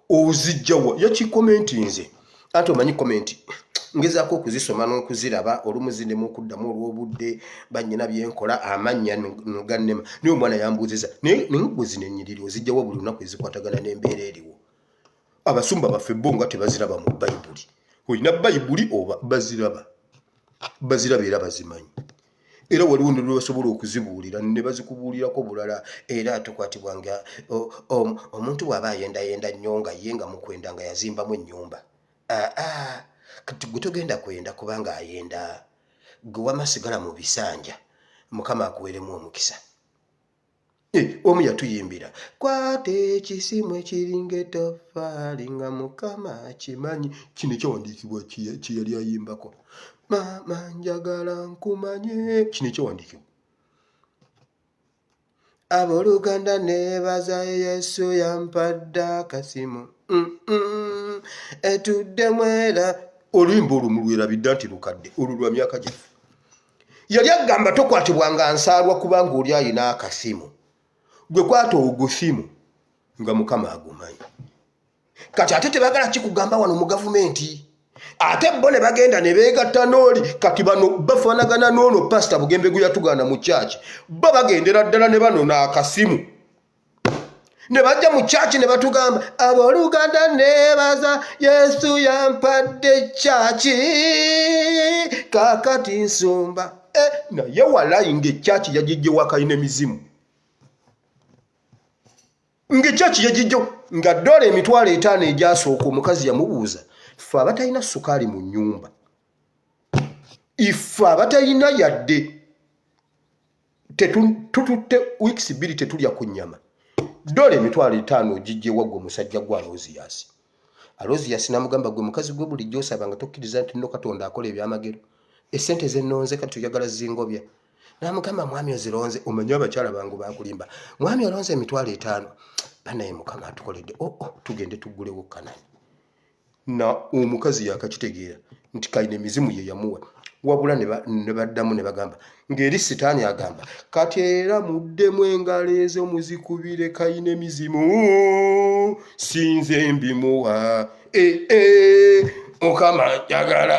Ozijja wa yakikomenti nze. Ate omanyi komenti ngezaako okuzisoma n'okuziraba olumu zinemu okuddamu olw'obudde bannyina byenkola amannya nogannema. Naye omwana yambuuziza naye gwe zino ennyiriri ozijja wa buli lunaku ezikwatagana n'embeera eriwo. Abasumba baffe bo nga tebaziraba mu Bayibuli. Olina Bayibuli oba baziraba. Baziraba era bazimanyi. Era waliwo ne basobola okuzibuulira ne bazikubuulirako bulala era tokwatibwanga omuntu bw'aba ayendayenda nnyo nga ye nga mukwenda nga yazimbamu ennyumba. Kati gwe togenda kwenda kubanga ayenda. Gwe wama sigala mu bisanja. Mukama akuweeremu omukisa. Omu yatuyimbira kwata ekisimu ekiringa ettoffaali nga Mukama akimanyi. Kino ekyawandiikibwa kye yali ayimbako. Mama njagala nkumanye. Kino ekyawandiikibwa. Abooluganda neebaza Yesu yampadde akasimu. Etuddemu era. Oluyimba olwo mulwerabidde nti lukadde olwo lwa myaka gyaffe. Yali agamba tokwatibwanga nsaalwa kubanga oli ayina akasimu. Gwe kwata ogusimu nga Mukama agumanyi. Kati ate tebagala kikugamba wano mu gavumenti. Ate bo ne bagenda ne beegatta n'oli kati bano bafaanagana n'ono Pastor Bugembe gwe yatugana mu church. Bo bagendera ddala ne bano n'akasimu. ne bajja mu church ne batugamba abooluganda nebaza Yesu yampadde church kakati nsumba naye walayi ng'echurch yagijjewo akalina emizimu ng'echurch yagijjewo nga dola emitwalo 5 egyasooka omukazi yamubuuza ffe abatalina sukaali mu nnyumba ife abatalina yadde tututte weeks 2 tetulya ku nnyama dola emitwalo 5 ogijjewa gwe musajja gwa Alozias namugamba gwe mukazi gwe bulijjo osaba nga tokkiriza nti nno Katonda akola ebyamagero essente zennonze kati tuyagala zingobya namugamba mwami ozironze omanye abakyala bangu bakulimba mwami olonze emitwalo 5 banaye mukama atukoledde tugende tuggulewo kanani na omukazi yakakitegeera nti kayina emizimu ye yamuwa wabula ne baddamu ne bagamba ng'eri sitaani agamba kati era muddemu engalo ezo muzikubire kayina emizimu sinze mbimuwa mukama njagala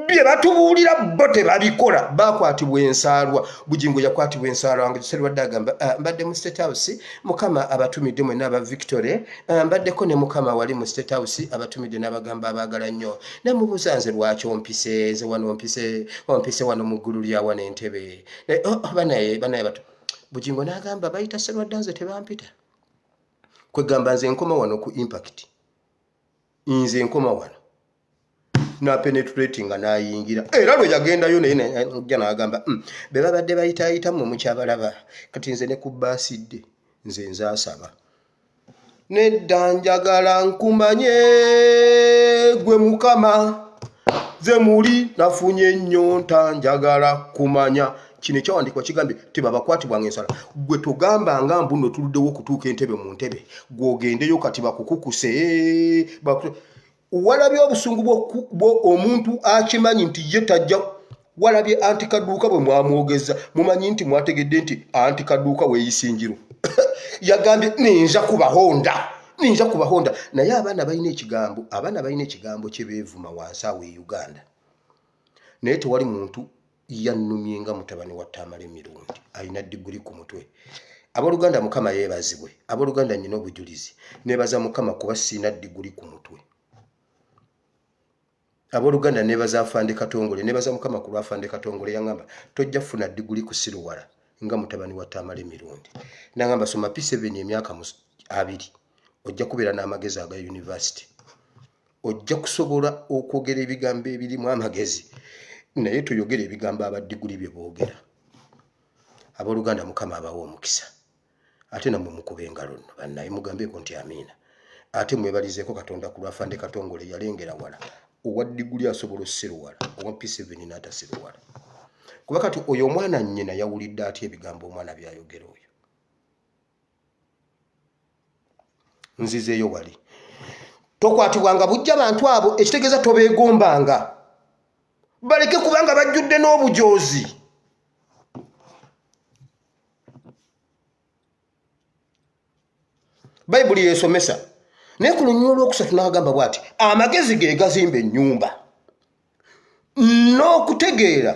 bye batubuulira bo tebabikola bakwatibwa ensaalwa Bugingo yakwatibwa ensaalwa nga Kiserwadde agamba mbadde mu State House mukama abatumidde mwena aba Victoria mbaddeko ne mukama wali mu State House abatumidde n'abagamba abaagala nnyo namubuuza nze lwaki ompise nze wano ompise wano mu ggulu lya wano Entebbe banaye bato Bugingo n'agamba bayita Serwadde nze tebampita kwegamba nze nkoma wano ku Impact nze nkoma wano na penetrating anayingira era lwe yagendayo naye najja n'agamba be babadde bayitaayita mu kyabalaba kati nze ne ku baasidde nze nzaasaba nedda njagala nkumanye gwe mukama ze muli nafunye nnyonta njagala kumanya kino ekyawandikwa kigambye tebabakwatibwanga ensala gwe togambanga mbuno tuluddewo okutuuka Entebbe mu Ntebbe gwogendeyo kati bakukukuse walabye obusungu bwo omuntu akimanyi nti ye tajja walabye antikaduuka bwe mwamwogeza mumanyi nti mwategedde nti antikaduuka weeyisingiro yagambye ninja kubahonda naye abaana balina ekigambo kye beevuma wansi awo e Uganda naye tewali muntu yannumye nga mutabani wa Tamale Mirundi alina diguli ku mutwe abooluganda mukama yeebazibwe abooluganda nnyina obujulizi neebaza mukama kuba sina diguli ku mutwe abooluganda neebaza Afande Katongole neebaza mukama ku lw'Afande Katongole yangamba tojja kufuna diguli ku Siruwala nga mutabani wa Tamale Mirundi nangamba soma P7 emyaka 2 ojja kubeera n'amagezi aga university ojja kusobola okwogera ebigambo ebirimu amagezi naye tuyogera ebigambo abadiguli bye boogera abooluganda mukama abawa omukisa ate nammwe mukube engalo nno bannaye mugambeeko nti amiina ate mwebalizeeko Katonda ku lw'Afande Katongole yalengera wala owa diguli asobola ossiruwala owa P7 n'atasiruwala kuba kati oyo omwana nnyina yawulidde atya ebigambo omwana byayogera oyo nzizeeyo wali tokwatibwanga bujja bantu abo ekitegeeza tobeegombanga baleke kubanga bajjudde n'obujoozi Bayibuli yeesomesa naye ku lunyulo olwokusatu n'agamba bw'ati amagezi ge gazimba ennyumba n'okutegeera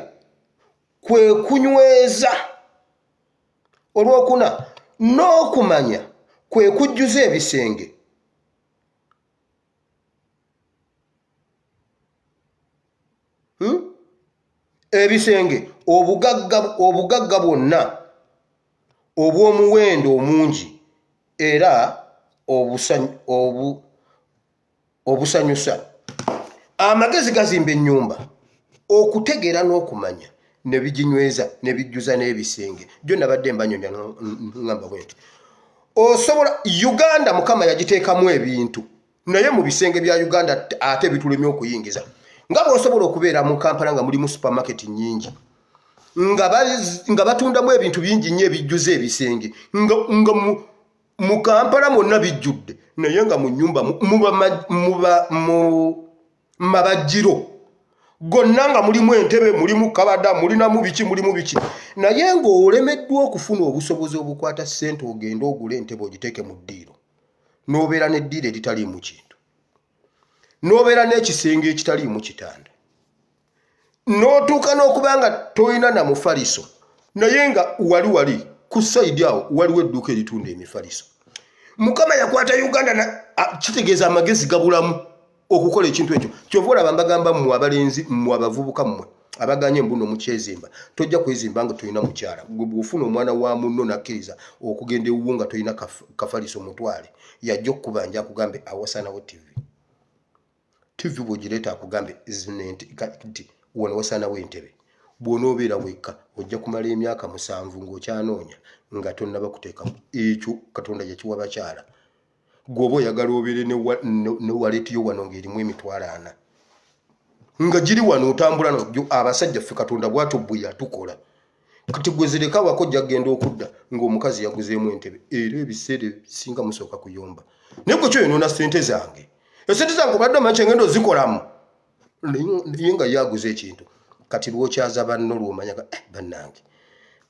kwe kunyweza olwokuna n'okumanya kwe kujjuza ebisenge ebisenge obugagga bwonna obw'omuwendo omungi era obusanyusa amagezi gazimba ennyumba okutegeera n'okumanya ne biginyweza ne bijjuza n'ebisenge jjo nabadde mbanyonya ngamba bwenti osobola Uganda mukama yagiteekamu ebintu naye mu bisenge bya Uganda ate bitulemye okuyingiza nga bw'osobola okubeera mu Kampala nga mulimu supermarket nnyingi nga batundamu ebintu bingi nnyo ebijjuza ebisenge nga mu Kampala mwonna bijjudde naye nga mu nnyumba mu mabajjiro gonna nga mulimu entebe mulimu kabada mulinamu biki mulimu biki naye ng'olemeddwa okufuna obusobozi obukwata ssente ogenda ogula entebe ogiteeke mu ddiiro n'obeera n'eddiiro eritaliimu kintu n'obeera n'ekisenge ekitaliimu kitanda n'otuuka n'okuba nga tolina na mufaliso naye nga wali ku side awo waliwo edduuka eritunda emifaliso. Mukama yakwata Uganda kitegeeza amagezi gabulamu okukola ekintu ekyo. Kyova olaba mbagamba mmwe abalenzi mmwe abavubuka mmwe abaganye mbuno mukyezimba tojja kwezimba nga toyina mukyala. Gwe bw'ofuna omwana wa munno nakkiriza okugenda ewuwo nga toyina kafaliso mutwale yajja okukubanja akugambe awasanawo TV bw'ogireeta akugambe kati wano wasanawo entebe. Bw'onoobeera wekka ojja kumala emyaka 7 ng'okyanoonya nga tonnaba kuteekamu ekyo Katonda yakiwa bakyala. Gw'oba oyagala obeere ne waleetiyo wano ng'erimu emitwalo 4 nga giri wano otambula no abasajja ffe Katonda bw'atyo bwe yatukola. Kati gwe zireka wako ojja kugenda okudda ng'omukazi yaguzeemu entebe era ebiseera bisinga musooka kuyomba. Naye gwe kyoyonoona ssente zange. Esente zange obadde omanyi ngendo zikolamu naye nga yaguze ekintu. Kati lwokyaza banno lw'omanyaga bannange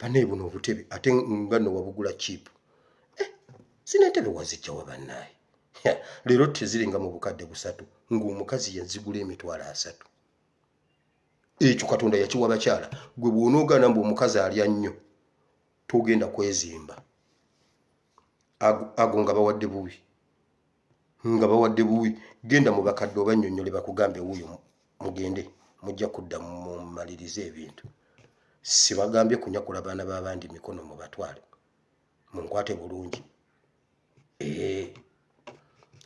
bane buno obutebe ate nga nno wabugula cheap. Sina ntebe wazijja wa bannaye. Leero teziringa mu bukadde 3 ng'omukazi yazigula emitwalo 3. Ekyo Katonda yakiwa bakyala. Gwe bw'onoogaana mbu omukazi alya nnyo togenda kwezimba. Ago nga bawadde buwi. Genda mu bakadde obannyonnyole bakugambe wuuyo mugende mujja kudda mu malirize ebintu. Sibagambye kunyakula baana b'abandi mikono mu batwale. Munkwate bulungi.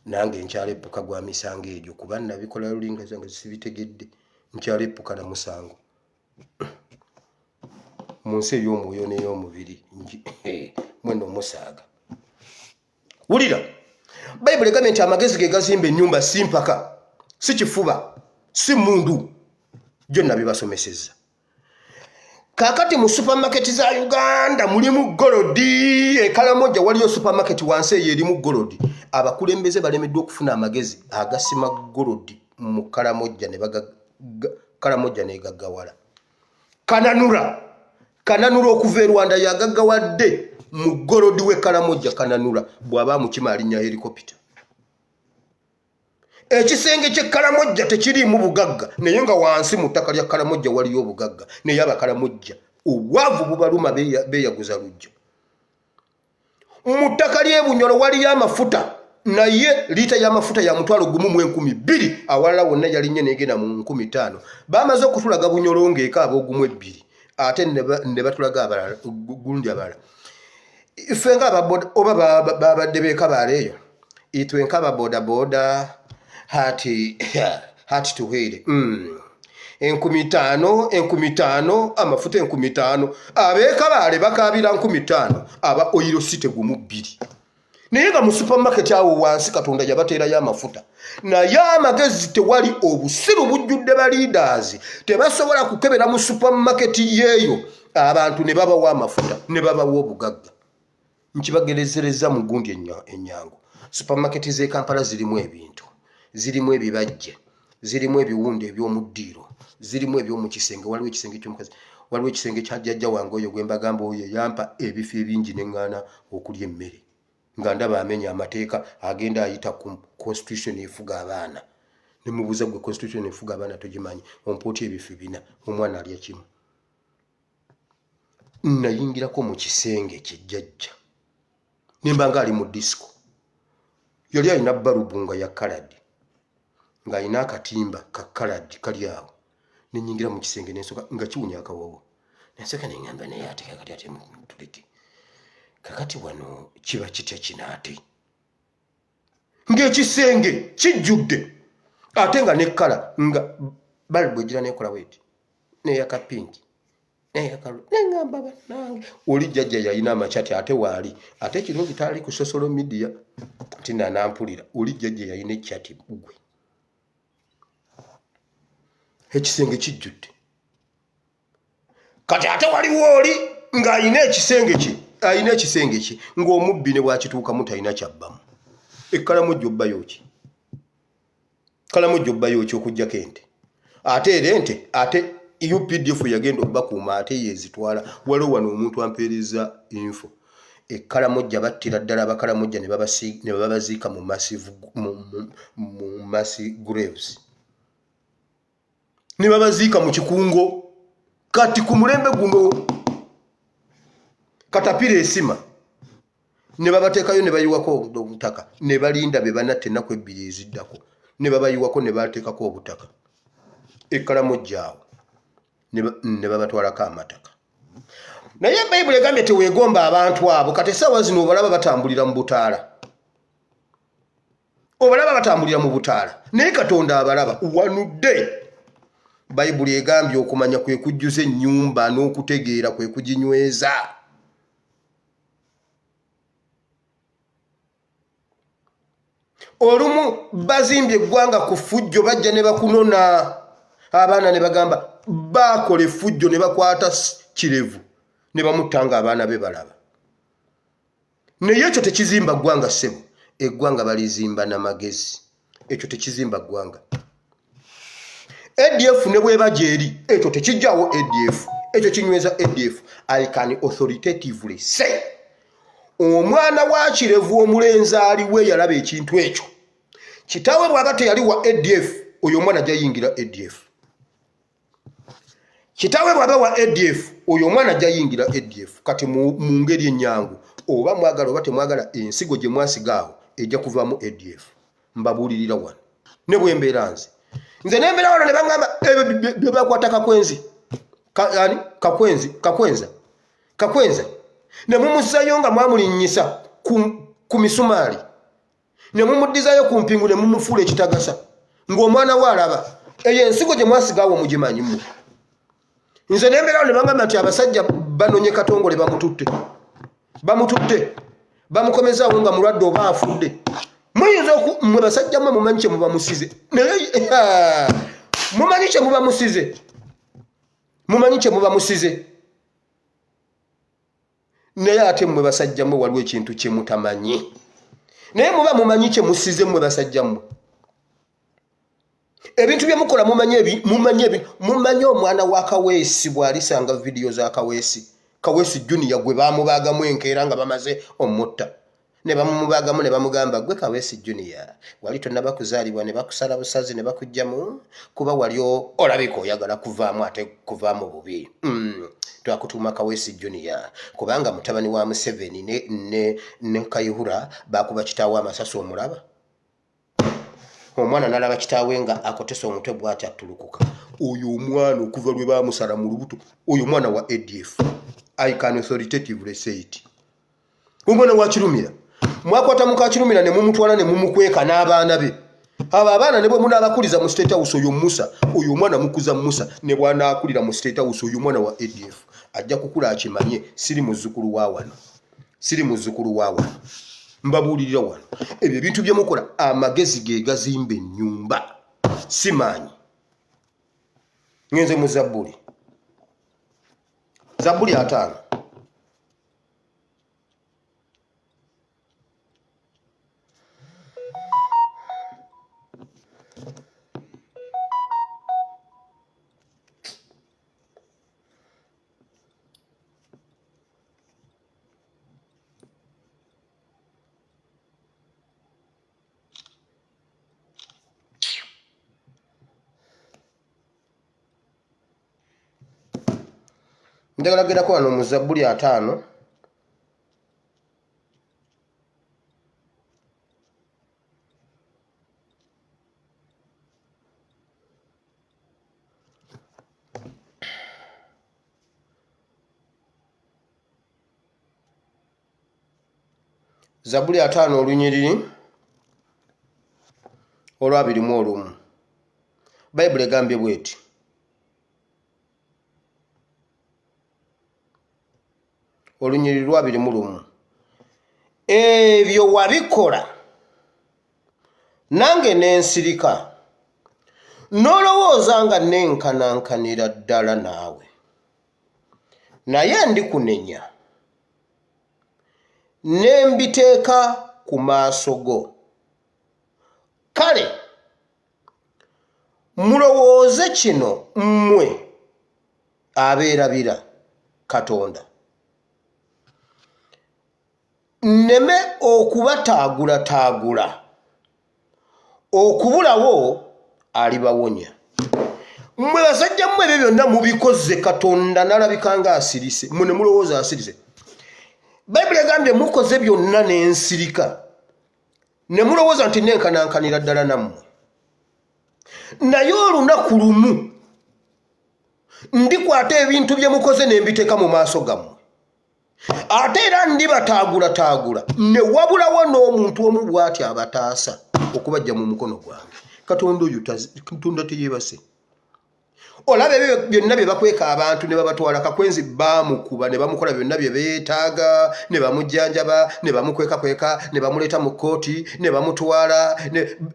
Nange nkyalepuka gwa misango egyo kuba nabikola lulinga zange sibitegedde. Nkyalepuka na musango. Mu nsi ey'omwoyo n'ey'omubiri mweno omusaaga. Wulira, Bayibuli egambye nti amagezi ge gazimba ennyumba si mpaka, si kifuba, si mundu. Byonna bibasomesezza. Kakati mu supermarket za Uganda mulimu golodi. Kalamoja waliyo supermarket wansi eyo erimu golodi. Abakulembeze balemeddwa okufuna amagezi agasima golodi mu Kalamoja ne Kalamoja ne gaggawala. Kananura okuva e Rwanda yagaggawadde mu golodi we Kalamoja Kananura bw'aba mukima alinnya helicopter. Ekisenge kye Kalamoja tekiriimu bugagga naye nga wansi mu ttaka lya Kalamoja waliyo obugagga naye abakalamoja obwavu bubaluma beeyaguza lujjo. Mu ttaka ly'e Bunyoro waliyo amafuta naye lita y'amafuta ya mutwalo gumu mu 12,000 awalala wonna yalinnye negenda mu 15,000. Bamaze okutulaga Bunyoro ng'ekaaba ogumu 2 ate ne batulaga abalala gundi abalala. Ife nga oba babadde beekabaala eyo itwe nkaba boda hati tuwere 15,000 amafuta 15,000 abeekabaale bakaabira 15,000 aba oiro site gumu 2. Naye nga mu supermarket awo wansi Katonda yabateerayo amafuta naye amagezi tewali obusiru bujjudde ba leaders tebasobola kukebera mu supermarket yeeyo abantu ne babawa amafuta ne babawa obugagga. Nkibagerezereza mu gundi ennyango. Supermarket z'e Kampala zirimu ebintu, zirimu ebibajje, zirimu ebiwunde eby'omu ddiiro, zirimu eby'omu kisenge. Waliwo ekisenge ky'omukazi, waliwo ekisenge kya jjajja wange oyo gwe mbagamba oyo yampa ebifi ebingi neŋŋaana okulya emmere nga ndaba amenya amateeka agenda ayita ku constitution efuga abaana. Ne mubuuza gwe constitution efuga abaana togimanyi ompooti ebifi 4 omwana alya kimu. Nayingirako mu kisenge ky'ejjajja nimba nga ali mu disco. Yali alina balubu nga ya kaladi ng'alina akatimba ka kaladi kali awo. Nenyingira mu kisenge nensoka nga kiwunya akawowo. Nenseka neŋŋamba naye ate kakati tuleke. Kakati wano kiba kitya kinaate. Ng'ekisenge kijjudde ate nga nekkala nga balubu egira nekola weti neyaka pinki neŋŋamba bannange oli jjajja yalina amakyati ate waali ate ekirungi taali ku social media ati nanampulira oli jjajja yalina ekyati gwe. Ekisenge kijjudde kati ate waliwo oli ng'alina ekisenge kye alina ekisenge kye ng'omubbi ne bwakituukamu talina kyabbamu. Ekkalamojja obbayo ki? Kalamojja obbayo ki okuggyako ente? Ate era ente ate UPDF yagenda okubakuuma ate yezitwala. Waliwo wano omuntu ampeereza info. Ekkalamojja battira ddala abakalamojja ne babaziika mu massive graves. Ne babaziika mu kikungo. Kati ku mulembe guno katapira esima ne babateekayo ne bayiwako obutaka ne balinda be banatta ennaku ebbiri eziddako ne babayiwako ne bateekako obutaka ekkalamojjaawo ne babatwalako amataka. Naye Bayibuli egambye teweegomba abantu abo kati essaawa zino obalaba batambulira mu butaala. Obalaba batambulira mu butaala naye Katonda abalaba wanudde. Bayibuli egambye okumanya kwe kujjuza ennyumba n'okutegeera kwe kuginyweza. Olumu bazimbye eggwanga ku ffujjo bajja ne bakunona abaana ne bagamba bakola effujjo ne bakwata Kirevu ne bamutanga abaana be balaba. Naye ekyo tekizimba ggwanga ssebo. Eggwanga balizimba n'amagezi. Ekyo tekizimba ggwanga. ADF ne bweba gyeri ekyo tekijjawo ADF. Ekyo kinyweza ADF. I can authoritatively say omwana wa Kirevu omulenzi aliwe yalaba ekintu ekyo. Kitaawe bw'aba teyali wa ADF oyo omwana ajja yingira ADF. Kitaawe bw'aba wa ADF oyo omwana ajja yingira ADF. Kati mu ngeri ennyangu oba mwagala oba temwagala ensigo gye mwasigaawo ejja kuvaamu ADF. Mbabuulirira wano ne bwe mbeera nze nembeera wano ne baŋŋamba bye bakwata kakwenza ne mumussayo nga mwamulinnyisa ku misumaali ne mumuddizayo ku mpingu ne mumufuula ekitagasa ng'omwana we alaba eyo ensigo gye mwasigaawo mugimanyimu. Nze nembeera wano ne baŋŋamba nti abasajja banonye Katongole bamututte bamukomezaawo nga mulwadde oba afudde. Muyinza mwe basajja mmwe mumanyi kye muba musize. Mumanyi kye muba musize. Naye ate mmwe basajja mmwe waliwo ekintu kye mutamanyi. Naye muba mumanyi kye musize mmwe basajja mmwe. Ebintu bye mukola mumanyi omwana wa Kaweesi bw'alisanga vidiyo za Kaweesi Junior gwe baamubaagamu enkeera nga bamaze omutta. Ne bamumubaagamu ne bamugamba gwe Kaweesi Junior wali tonnaba kuzaalibwa ne bakusala busazi ne bakugjamu kuba wali olabika oyagala kuvaamu ate kuvaamu bubi. Twakutuuma Kaweesi Junior kubanga mutabani wa Museveni ne Kayihura bakuba kitaawe amasasi omulaba. Omwana nalaba kitaawe nga akotesa omutwe bw'ati attulukuka. Oyo omwana okuva lwe baamusala mu lubuto oyo omwana wa ADF. I can authoritatively say it. Omwana wa Kirumira mwakwata muka Kirumira ne mumutwala ne mumukweka n'abaana be. Abo abaana ne bwe munaabakuliza mu State House oyo Musa oyo omwana mukuza Musa ne bwanaakulira mu State House oyo omwana wa ADF ajja kukula akimanye siri muzzukulu wa wano. Mbabuulirira wano ebyo ebintu bye mukola amagezi ge gazimba ennyumba simanyi. Ngenze mu Zabbuli 5. Ndagalagerako wano mu Zabbuli 5. Zabbuli 5 olunyiriri olw'21. Bayibuli egambye bw'eti. Olunyiriri lwa 21. Ebyo wabikola nange nensirika nolowooza nga nenkanankanira ddala naawe naye ndikunenya nembiteeka ku maaso go. Kale mulowooze kino mmwe abeerabira Katonda nneme okubataagula okubulawo alibawonya. Mmwe basajja mmwe ebyo byonna mubikoze Katonda n'alabika nga asirise. Mmwe ne mulowooza asirise. Bayibuli egambye mukoze byonna n'ensirika ne mulowooza nti nenkanankanira ddala nammwe naye olunaku lumu ndikwata ebintu bye mukoze ne mbiteeka mu maaso gammwe ate era ndibataagulataagula ne wabulawo n'omuntu omu bw'ati abataasa okubajja mu mukono gwange. Katonda oyo Katonda teyeebase. Olaba ebyo byonna bye bakweka abantu ne babatwala kakwenzi baamukuba ne bamukola byonna bye beetaaga ne bamujjanjaba ne bamukwekakweka ne bamuleeta mu kkooti ne bamutwala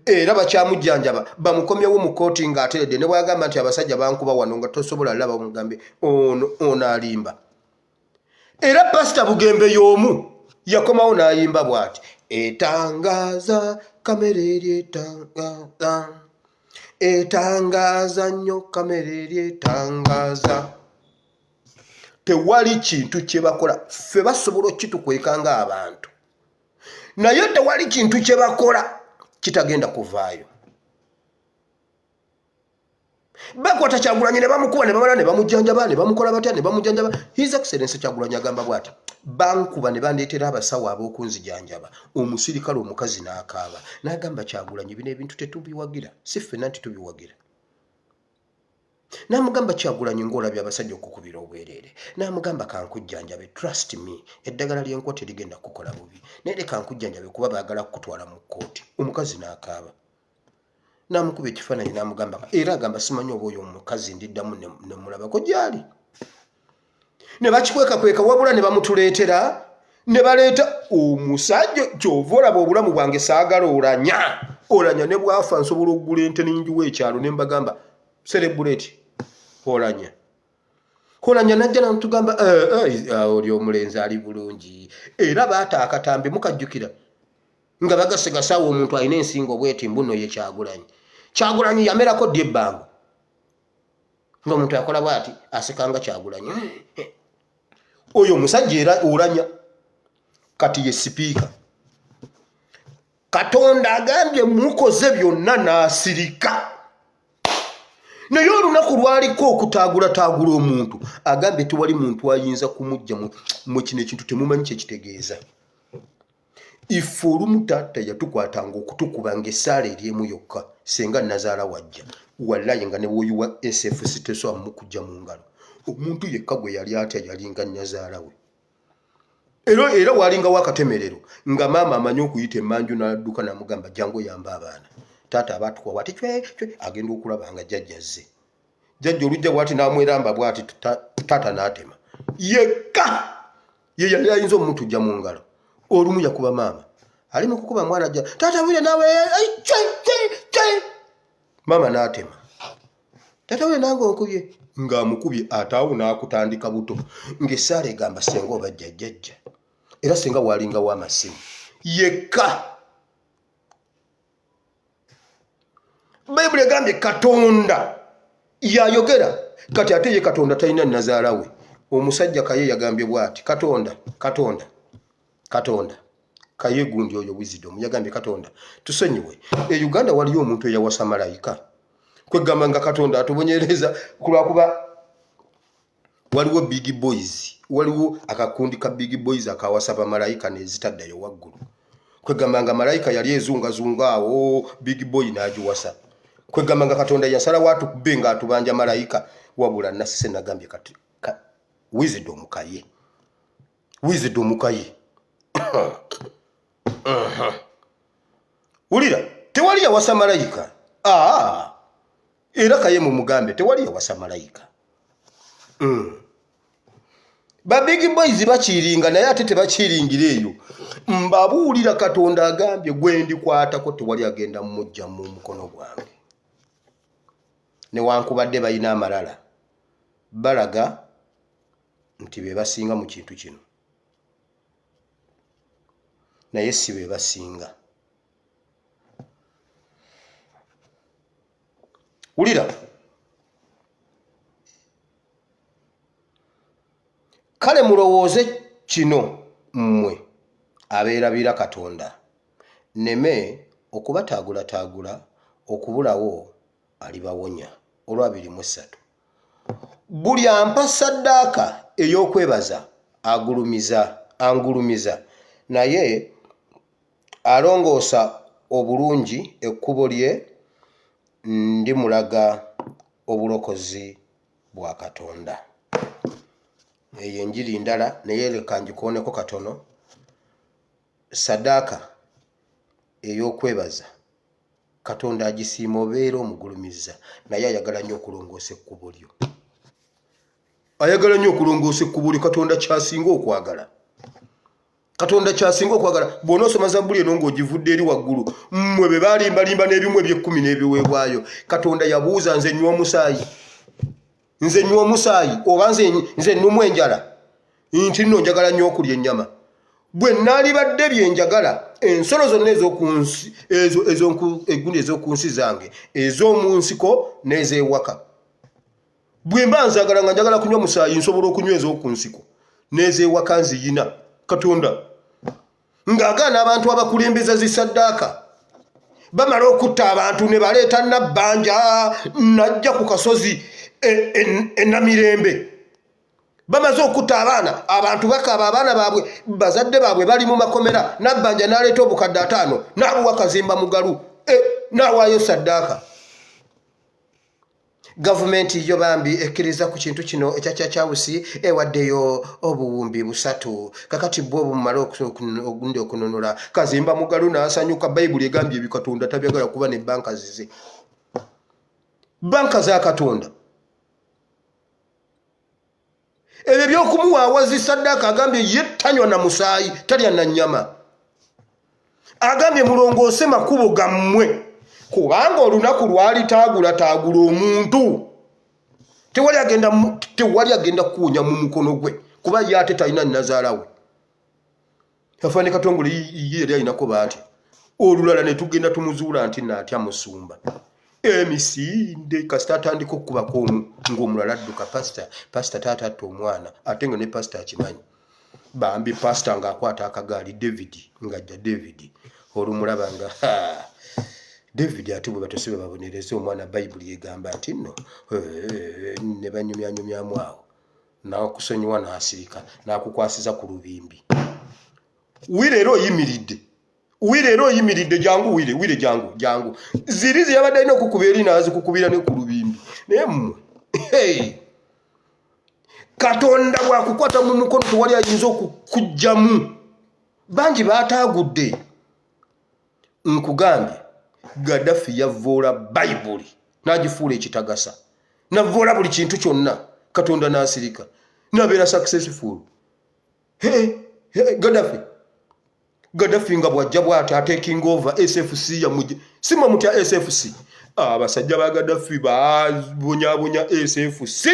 era bakyamujjanjaba bamukomyewo mu kkooti ng'ateredde ne bw'agamba nti abasajja bankuba wano nga tosobola laba omugambe ono alimba. Era Pastor Bugembe y'omu yakomawo n'ayimba bw'ati etangaza kamere eryetangaza etangaza nnyo kamere eryetangaza. Tewali kintu kye bakola ffe basobola okitukweka ng'abantu naye tewali kintu kye bakola kitagenda kuvaayo. Bakwata Kyagulanyi ne bamukuba ne bamala ne bamujjanjaba ne bamukola batya ne bamujjanjaba. His Excellency Kyagulanyi agamba bw'ati bankuba ne bandeetera abasawo ab'okunzijanjaba omusirikale omukazi n'akaaba n'agamba Kyagulanyi bino ebintu tetubiwagira si ffenna nti tubiwagira. N'amugamba Kyagulanyi ng'olabye abasajja okukubira obwereere n'amugamba kankujjanjabe trust me eddagala ly'enkuba terigenda kukola bubi naye leka nkujjanjabe kuba baagala kukutwala mu kkooti. Omukazi n'akaaba n'amukuba ekifaananyi n'amugamba era agamba simanyi oba oyo omukazi ndiddamu ne mulabako gy'ali. Ne bakikwekakweka wabula ne bamutuleetera ne baleeta omusajja ky'ova olaba obulamu bwange saagala olanya ne bwafa nsobola okugula ente n'injuwa ekyalo ne mbagamba celebrate olanya najja n'amutugamba oli omulenzi ali bulungi era baata akatambi mukajjukira nga bagasegasaawo omuntu alina ensingo bweti mbuno ye Kyagulanyi yamerako ddi ebbango ng'omuntu yakola bw'ati asekanga Kyagulanyi oyo omusajja era olanya kati ye sipiika. Katonda agambye mukoze byonna n'asirika naye olunaku lwaliko okutaagulataagula omuntu agambye tewali muntu ayinza kumujja mu kino ekintu temumanyi kyekitegeeza. Ife olumu taata yatukwatanga okutukuba ng'essaala eryemu yokka senga nazaala wajja wallayi nga ne woyiwa SFC tesobola mukujja mu ngalo. Omuntu yekka gwe yali atya yalinga nnazaala we era walingawo akatemerero nga maama amanyi okuyita emmanju n'adduka n'amugamba jangu yamba abaana taata abaatukuwa bwati cwe agenda okulaba nga jjajja azze. Jjajja olujja bwati n'amweramba bwati taata n'atema yekka ye yali ayinza omutujja mu ngalo. Olumu yakuba maama ali mu kukuba mwana ajja taata wire nawe maama n'atema taata wire nange onkubye ng'amukubye ataawo n'akutandika buto ng'essaala egamba senga oba jjajjajja era senga waalingawo amasimu yekka. Bayibuli egambye Katonda yayogera kati ate ye Katonda talina nazaala we. Omusajja Kaye yagambye bw'ati Katonda Kaye gundi oyo Wisdom yagambye Katonda tusonyiwe Uganda waliyo omuntu eyawasa malayika kwegamba nga Katonda atubonyereza kulwakuba waliwo big boys waliwo akakundi ka big boys akawasa bamalayika nezitaddayo waggulu kwegamba nga malayika yali ezungazunga awo big boy n'agiwasa kwegamba nga Katonda yasala watu kubbe nga atubanja malayika wabula nasise nagambye kati Wisdom Kaye Ulira tewali yawasa malayika era Kaye mu mugambe tewali yawasa malayika. Ba big boys bakiringa naye ate tebakiringira eyo mbabuulira Katonda agambye gwe ndikwatako tewali agenda mujja mu mukono gwange. Newankubadde balina amalala balaga nti be basinga mu kintu kino naye si be basinga. Ulira kale mulowooze kino mmwe abeerabira Katonda neme okubataagulataagula okubulawo alibawonya. Olwabiri-mu-ssatu buli ampa saddaaka ey'okwebaza agulumiza angulumiza naye alongoosa obulungi ekkubo lye ndimulaga obulokozi bwa Katonda. Eyo enjiri ndala naye leka ngikuoneko katono. Sadaaka ey'okwebaza Katonda agisiima obeera omugulumiza naye ayagala nnyo okulongoosa ekkubo lyo. Ayagala nnyo okulongoosa ekkubo lyo. Katonda kyasinga okwagala. Katonda kyasinga okwagala. Bw'onoosoma Zabbuli eno ng'ogivudde eri waggulu, mmwe be balimbalimba n'ebimu eby'ekkumi n'ebiweebwayo, Katonda yabuuza nze nnywa omusaayi? Nze nnywa omusaayi oba nze nnumu enjala? Nti nno njagala nnyo okulya ennyama. Bwe naalibadde bye njagala, ensolo zonna ez'okunsi egundi ez'okunsi zange ez'omu nsiko n'ez'ewaka. Bwe mba nzaagala nga njagala kunywa musaayi nsobola okunywa ez'oku nsiko n'ez'ewaka nziyina. Katonda ng'agaana abantu abakulembeza zisaddaaka bamala okutta abantu ne baleeta nabbanja najja ku kasozi Namirembe. Bamaze okutta abaana, abantu bakaaba abaana baabwe, bazadde baabwe bali mu makomera, nabbanja n'aleeta obukadde 5 n'abuwa Kazimba Mugalu n'awaayo saddaaka. Gavumenti yo bambi ekkiriza ku kintu kino ekyakyawusi ewaddeyo obuwumbi 3 kakati bwo bumala ogundi okununula. Kazimba Mugalu n'asanyuka. Bayibuli egambye ebyo Katonda tabyagala kuba ne banka zize. Banka za Katonda ebyo by'okumuwaawazi saddaaka agambye ye tanywa na musaayi talya na nnyama. Agambye mulongoose makubo gammwe kubanga olunaku lwali taagula omuntu. Tewali agenda kuwunya mu mukono gwe kuba ye ate talina nnazaala we. Yafaane Katongole ye yali alinako baati. Olulala ne tugenda tumuzuula nti naatya musumba. Emisinde kasita atandika okukubako omu ng'omulala adduka pasita taata atta omwana ate nga ne pasita akimanyi. Bambi pasita ng'akwata akagaali David ng'ajja David olumulaba nga David ate bwe batosibe babonereze omwana. Bayibuli egamba nti nno ne banyumyanyumyamu awo n'okusonyiwa n'asirika n'akukwasiza ku lubimbi. Wireero oyimiridde jangu wire jangu. Ziri ziyabadde alina okukuba eri nazikukubira ne ku lubimbi. Naye mmwe Katonda bw'akukwata mu mukono tewali ayinza okukujjamu. Bangi baataagudde. Nkugambye Gaddafi yavoola Bayibuli n'agifuula ekitagasa. Navoola buli kintu kyonna. Katonda n'asirika n'abeera successful. Gaddafi nga bwajja bw'ati taking over SFC yamuje. Simba mutya SFC. Abasajja ba Gaddafi babonyabonya SFC.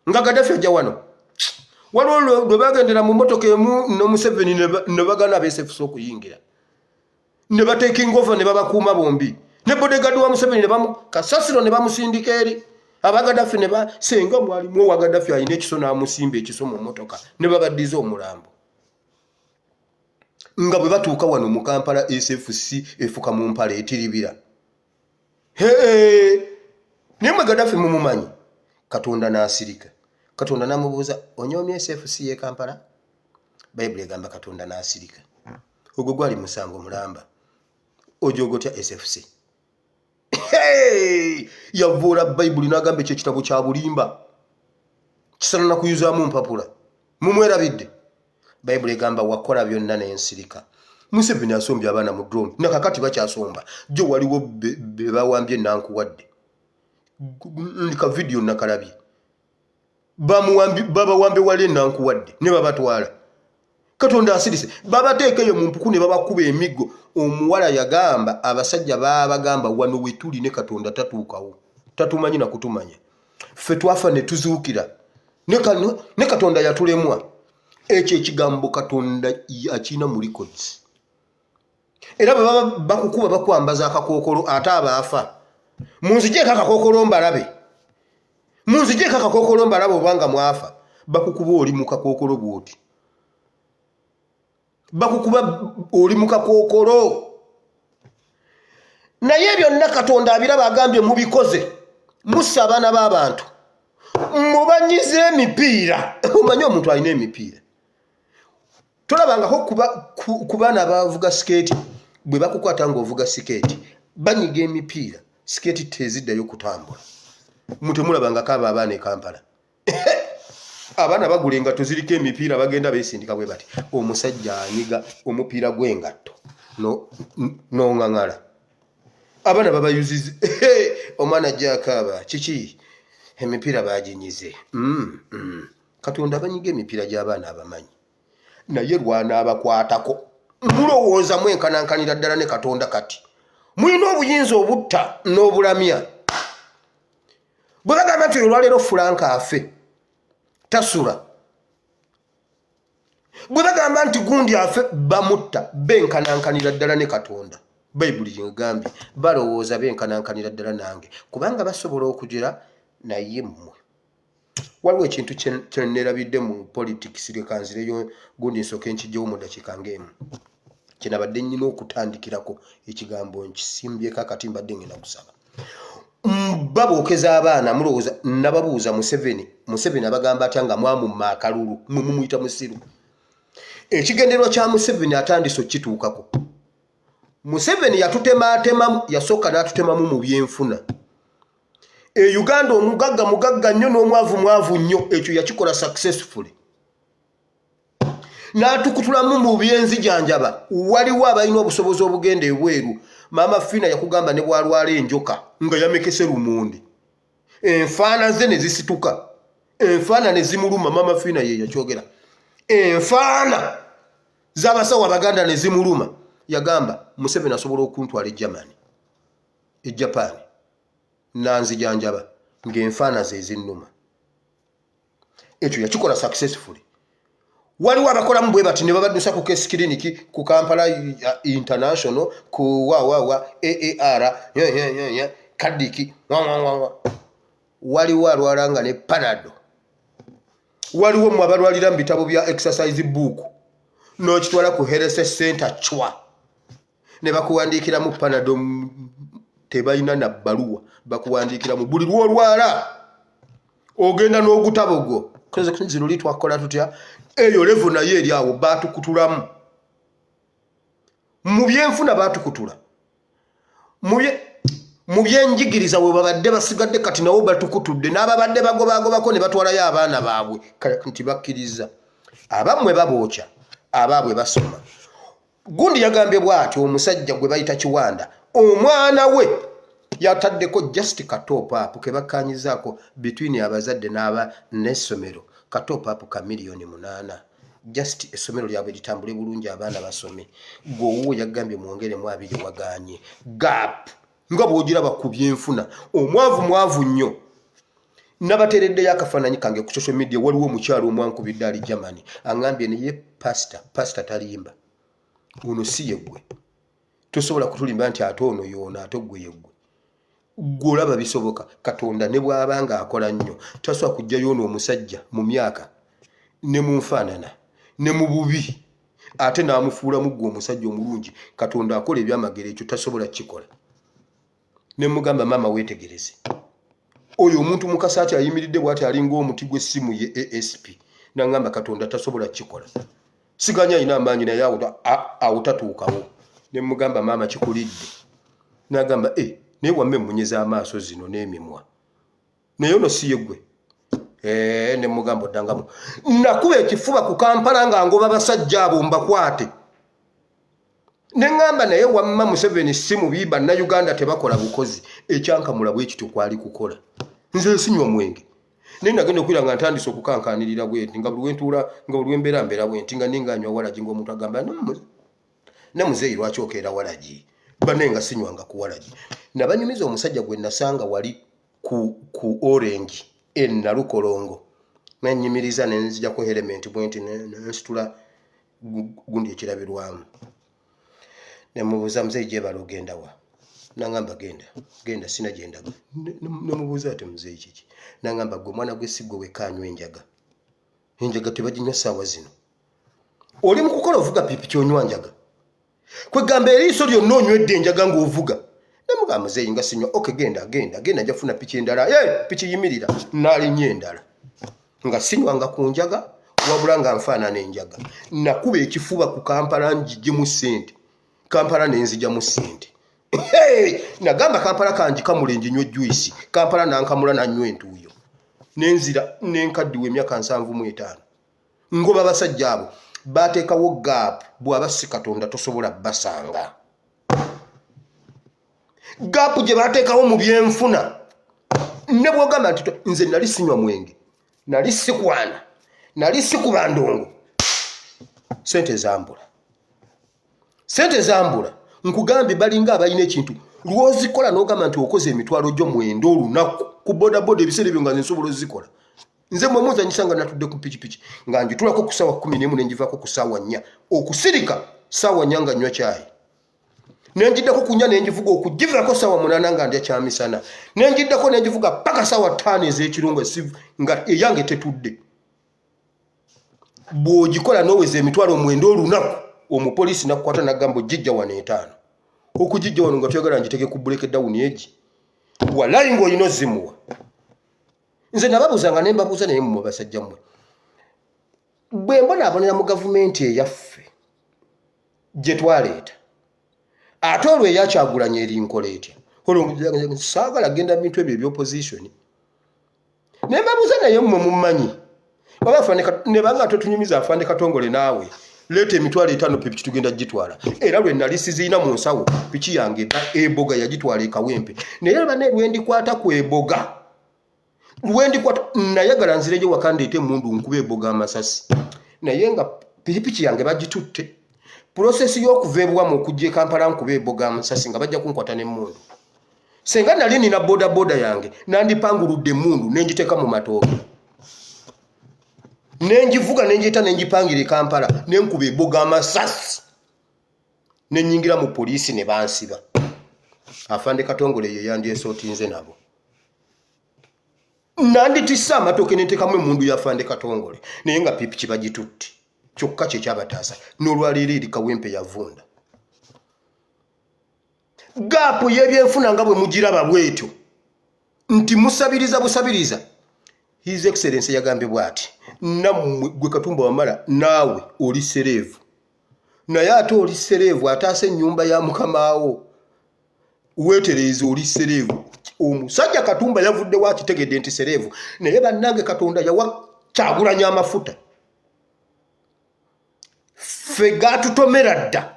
Nga Gaddafi ajja wano. Waliwo lwe bagendera mu mmotoka emu no Museveni ne bagana ba SFC okuyingira. Ne ba taking over ne babakuuma bombi. Ne bodyguard wa Museveni ne bamu kasasiro ne bamusindika eri. Aba Gaddafi ne ba senga mwalimu wa Gaddafi ayina ekiso n'amusimba ekiso mu mmotoka ne babaddiza omulambo. Nga bwe batuuka wano mu Kampala SFC efuka mu mpale etiribira. Nimwe Gaddafi mumumanyi. Katonda n'asirika. Katonda n'amubuuza onyoomye SFC ye Kampala? Bayibuli egamba Katonda n'asirika. Ogwo gwali musango mulamba. Ojogotya SFC. Yavoola Bayibuli n'agamba ekyo ekitabo kya bulimba. Kisana na kuyuzaamu mpapula. Mumwerabidde. Bayibuli egamba wakola byonna n'ensirika. Museveni asombye abaana mu drone. Nakakati bakyasomba. Jo waliwo be bawambye nankuwadde. Ndika video nakalabye. Babawambe wale nankuwadde ne babatwala. Katonda asirise. Babateekeyo mu mpuku ne babakuba emiggo. Omuwala yagamba abasajja babagamba wano wetuli ne Katonda tatuukawo. Tatumanyi na kutumanya. Ffe twafa ne tuzuukira. Ne Katonda yatulemwa. Ekyo ekigambo Katonda akina mu records. Era baba bakukuba bakwambaza akakookolo ate abaafa. Munzijeko akakookolo mbalabe. Munzijeko akakookolo mbalabe obanga mwafa. Bakukuba oli mu kakookolo bwoti. Bakukuba oli mu kakookolo. Naye byonna Katonda abiraba agambye mubikoze. Mussa abaana b'abantu. Mubanyize emipiira. Omanyi omuntu alina emipiira. tolabangako ku baana abavuga sikeeti bwe bakukwata ng'ovuga sikeeti banyiga emipiira sikeeti teziddayo kutambula mutemulabangako abo abaana e Kampala abaana bagula engatto ziriko emipiira bagenda beesindika bwe bati omusajja anyiga omupiira gw'engatto n'oŋŋaŋala abaana babayuziza omwana ajja akaaba kiki emipiira baginyize Katonda banyiga emipiira gy'abaana abamanyi naye lwana abakwatako mulowooza mwenkanankanira ddala ne Katonda kati mulina obuyinza obutta n'obulamya bwe bagamba nti olwaleero Fulanka afe tasula bwe bagamba nti gundi afe bamutta benkanankanira ddala ne Katonda Bayibuli yegambye balowooza benkanankanira ddala nange kubanga basobola okugira naye mmwe waliwo ekintu kye neerabidde mu politics lekanzireyo gundi nsooke nkijjewo mu ddakiika ng'emu kye nabadde nnyina okutandikirako ekigambo nkisimbyeko akati mbadde ngenda kusaba babookeza abaana mulowooza nababuuza Museveni abagamba atya nga mwamumma akalulu mumuyita musiru ekigenderwa kya Museveni atandise okituukako Museveni yatutematemamu yasooka n'atutemamu mu byenfuna Uganda omugagga nnyo n'omwavu nnyo ekyo yakikola successfully n'atukutulamu mu byenzijanjaba waliwo abalina obusobozi obugenda ebweru Maama Fina yakugamba ne bwalwala enjoka nga yamekese lumonde enfaana ze ne zisituka enfaana ne zimuluma Maama Fina ye yakyogera enfaana z'abasawo Abaganda ne zimuluma yagamba Museveni asobola okuntwala e Japan nanzijanjaba ng'enfaana ze zinnuma ekyo yakikola successfully waliwo abakolamu bwe bati ne babaddusa ku case clinic ku Kampala International ku AAR kadiki waliwo alwalanga ne Panado waliwo mu abalwalira mu bitabo bya exercise book n'okitwala ku health center chwa ne bakuwandiikira mu Panado tebalina na bbaluwa bakuwandiikira mu buli lwolwala ogenda n'ogutabogo zino litwakola tutya eyo level naye eri awo batukutulamu mu byenfuna batukutula mu byenjigiriza bwe babadde basigadde kati nawo batukutudde n'ababadde bagobagobako ne batwalayo abaana baabwe nti bakkiriza abamwe babookya abaabwe basoma gundi yagambye bw'ati omusajja gwe bayita Kiwanda omwana we yataddeko just katoopapu ke bakkanyizaako between abazadde n'essomero katoopapu ka $8,000,000 just essomero lyabwe litambule bulungi abaana basome gwowo yagambye mwongeremu 2 waganye gap nga bw'ogiraba ku byenfuna omwavu nnyo nabatereddeyo akafaananyi kange ku social media waliwo omukyalo omwankubidde ali Germany aŋŋambye naye pasita talimba ono si yeggwe tosobola kutulimba nti ate ono yoona ate gwe yeggwe gwolaba bisoboka Katonda ne bw'abanga akola nnyo tasobola kujjayo ono omusajja mu myaka ne mu nfaanana ne mu bubi ate n'amufuulamu gwe omusajja omulungi Katonda akola ebyamagero ekyo tasobola kikola ne mugamba maama weetegereze oyo omuntu mu kasaati ayimiridde bw'ati alinga omuti gw'essimu ye ASP n'angamba Katonda tasobola kikola siganya alina amaanyi naye awutatuukawo ne mugamba maama kikulidde n'agamba naye wamme mmunyeza amaaso zino n'emimwa naye ono si yeggwe ne mugamba oddangamu nakuba ekifuba ku Kampala nga ngoba basajja abo mbakwate ne ŋŋamba naye wamma Museveni si mubi bannayuganda tebakola bukozi ekyankamula bwe kityo kwali kukola nze sinywa mwenge naye nagenda okwira nga ntandise okukankanirira bwenti nga buli wembeera bwenti nga ninganywa walagi ng'omuntu agamba ne muzeeyi lwaki okeera walagi banne nga sinywanga ku walagi nabanyumiza omusajja gwe nasanga wali ku Orange Nalukolongo nanyimiriza nenzijako element bwenti nensitula gundi ekirabirwamu nemubuuza muzeeyi gye bali ogenda wa nangamba genda sina gyendaga nemubuuza ate muzeeyi kiki nangamba gwe mwana gw'essigwe wekanywa enjaga tebaginywa ssaawa zino oli mu kukola ovuga pipi kyonywa njaga kwegamba eriiso lyonna onywedde enjaga ng'ovuga nemugamba muzeeyi nga sinywa genda njafuna piki endala piki yimirira naalinnyo endala nga sinywanga ku njaga wabula nga nfaanana enjaga nakuba ekifuba ku Kampala njijjemu ssente Kampala nenzijjamu ssente nagamba Kampala kanjikamule njinywe juice Kampala nankamula nanywa entuuyo nenzira nenkaddiwa emyaka 75 ngoba abasajja abo bateekawo gap bw'aba si Katonda tosobola basanga gap gye bateekawo mu byenfuna ne bwogamba nti nze nali sinywa mwenge nali sikwana nali sikuba ndongo sente zambula nkugambye balinga abalina ekintu lwozikola n'ogamba nti okoze emitwalo gyo 9 olunaku ku bodaboda ebiseera ebyo nga nsobola ozikola nze mwe muzanyisa nga natudde ku pikipiki nga njitulako ku ssaawa 11 nenjivaako ku ssaawa 4 okusirika ssaawa 4 nga nywa caayi nenjiddako kunya nenjivuga okugivako ssaawa 8 nga ndya kyamisana nenjiddako nenjivuga paka ssaawa 5 ez'ekirungo nga eyange tetudde bw'ogikola n'oweza emitwalo 9 olunaku omupoliisi nakukwata nagamba ojijja wano 5 okujijja wano nga tuyagala njiteke ku break down egi walayi ng'olina ozimuwa nze nababuzanga ne mbabuuza naye mmwe basajja mmwe bwe mbonaabonera mu gavumenti eyaffe gye twaleeta ate olwo eyakyagulanya erinkola etya saagala genda bintu ebyo ebyopposition ne mbabuuza naye mmwe mummanyi oba nebanga totunyumiza afande Katongole naawe leeta emitwalo 5 piki tugenda gitwala era lwe nali siziina mu nsawo piki yange eboga yagitwala ekawempe naye bane lwendikwata ku eboga nayagala nzireyo wakandeete emundu nkube eboga amasasi naye nga piki yange bagitutte prosesi y'okuva ebuwamu okujja Kampala nkube eboga amasasi nga bajja kunkwata n'emundu senga nali nina boda yange nandipanguludde emundu nenjiteeka mu matooke nenjivuga nenjita nenjipangira Kampala nenkuba eboga amasasi nenyingira mu poliisi ne bansiba afande Katongole ye yandyese otinze nabo nanditisa amatoke nenteekamu emundu ya afande Katongole naye nga pipiki bagitutte kyokka kye kyabataasa n'olwaleero eri kawempe yavunda gaapu y'ebyenfuna nga bwe mugiraba bwetyo nti musabiriza busabiriza His Excellency yagambye bw'ati nammwe gwe Katumba Wamala naawe oli sereevu naye ate oli sereevu ataase ennyumba ya mukamaawo weetereeza oli sereevu omusajja Katumba yavudde wakitegedde nti sereevu naye bannange Katonda yawa Kyagulanyi amafuta ffe gaatutomera dda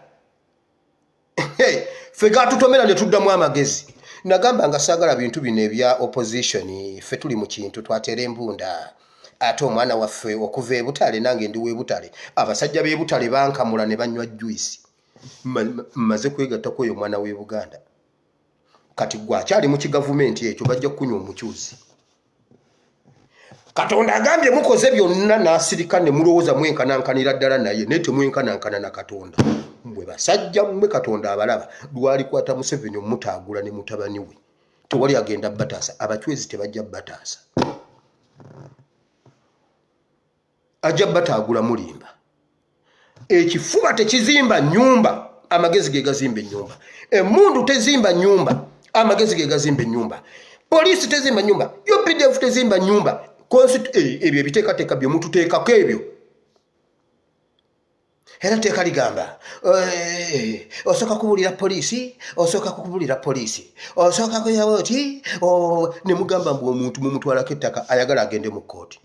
ffe gaatutomera ne tuddamu amagezi nagamba nga saagala bintu bino ebya opposition ffe tuli mu kintu twatera embunda ate omwana waffe okuva e Butale nange ndi w'e abasajja b'e Butale bankamula ne banywa juice mmaze kwegatta kweyo mwana w'e Buganda kati gwakyali mu kigavumenti ekyo bajja kunywa omukyuzi Katonda agambye mukoze byonna n'asirika ne mulowooza mwenkanankanira ddala naye naye temwenkanankana na Katonda mwe basajja mmwe Katonda abalaba lwalikwata Museveni omutaagula ne mutabani we tewali agenda bataasa abachwezi tebajja bataasa ajja bataagula mulimba ekifuba tekizimba nyumba amagezi ge gazimba ennyumba emundu tezimba nyumba amagezi ge gazimba ennyumba poliisi tezimba nyumba UPDF tezimba nyumba ebyo ebiteekateeka bye mututeekako ebyo era teeka ligamba osooka kubulira poliisi osooka kukubulira poliisi osooka kuyawo oti ne mugamba mbu omuntu mumutwalako ettaka ayagala agende mu kkooti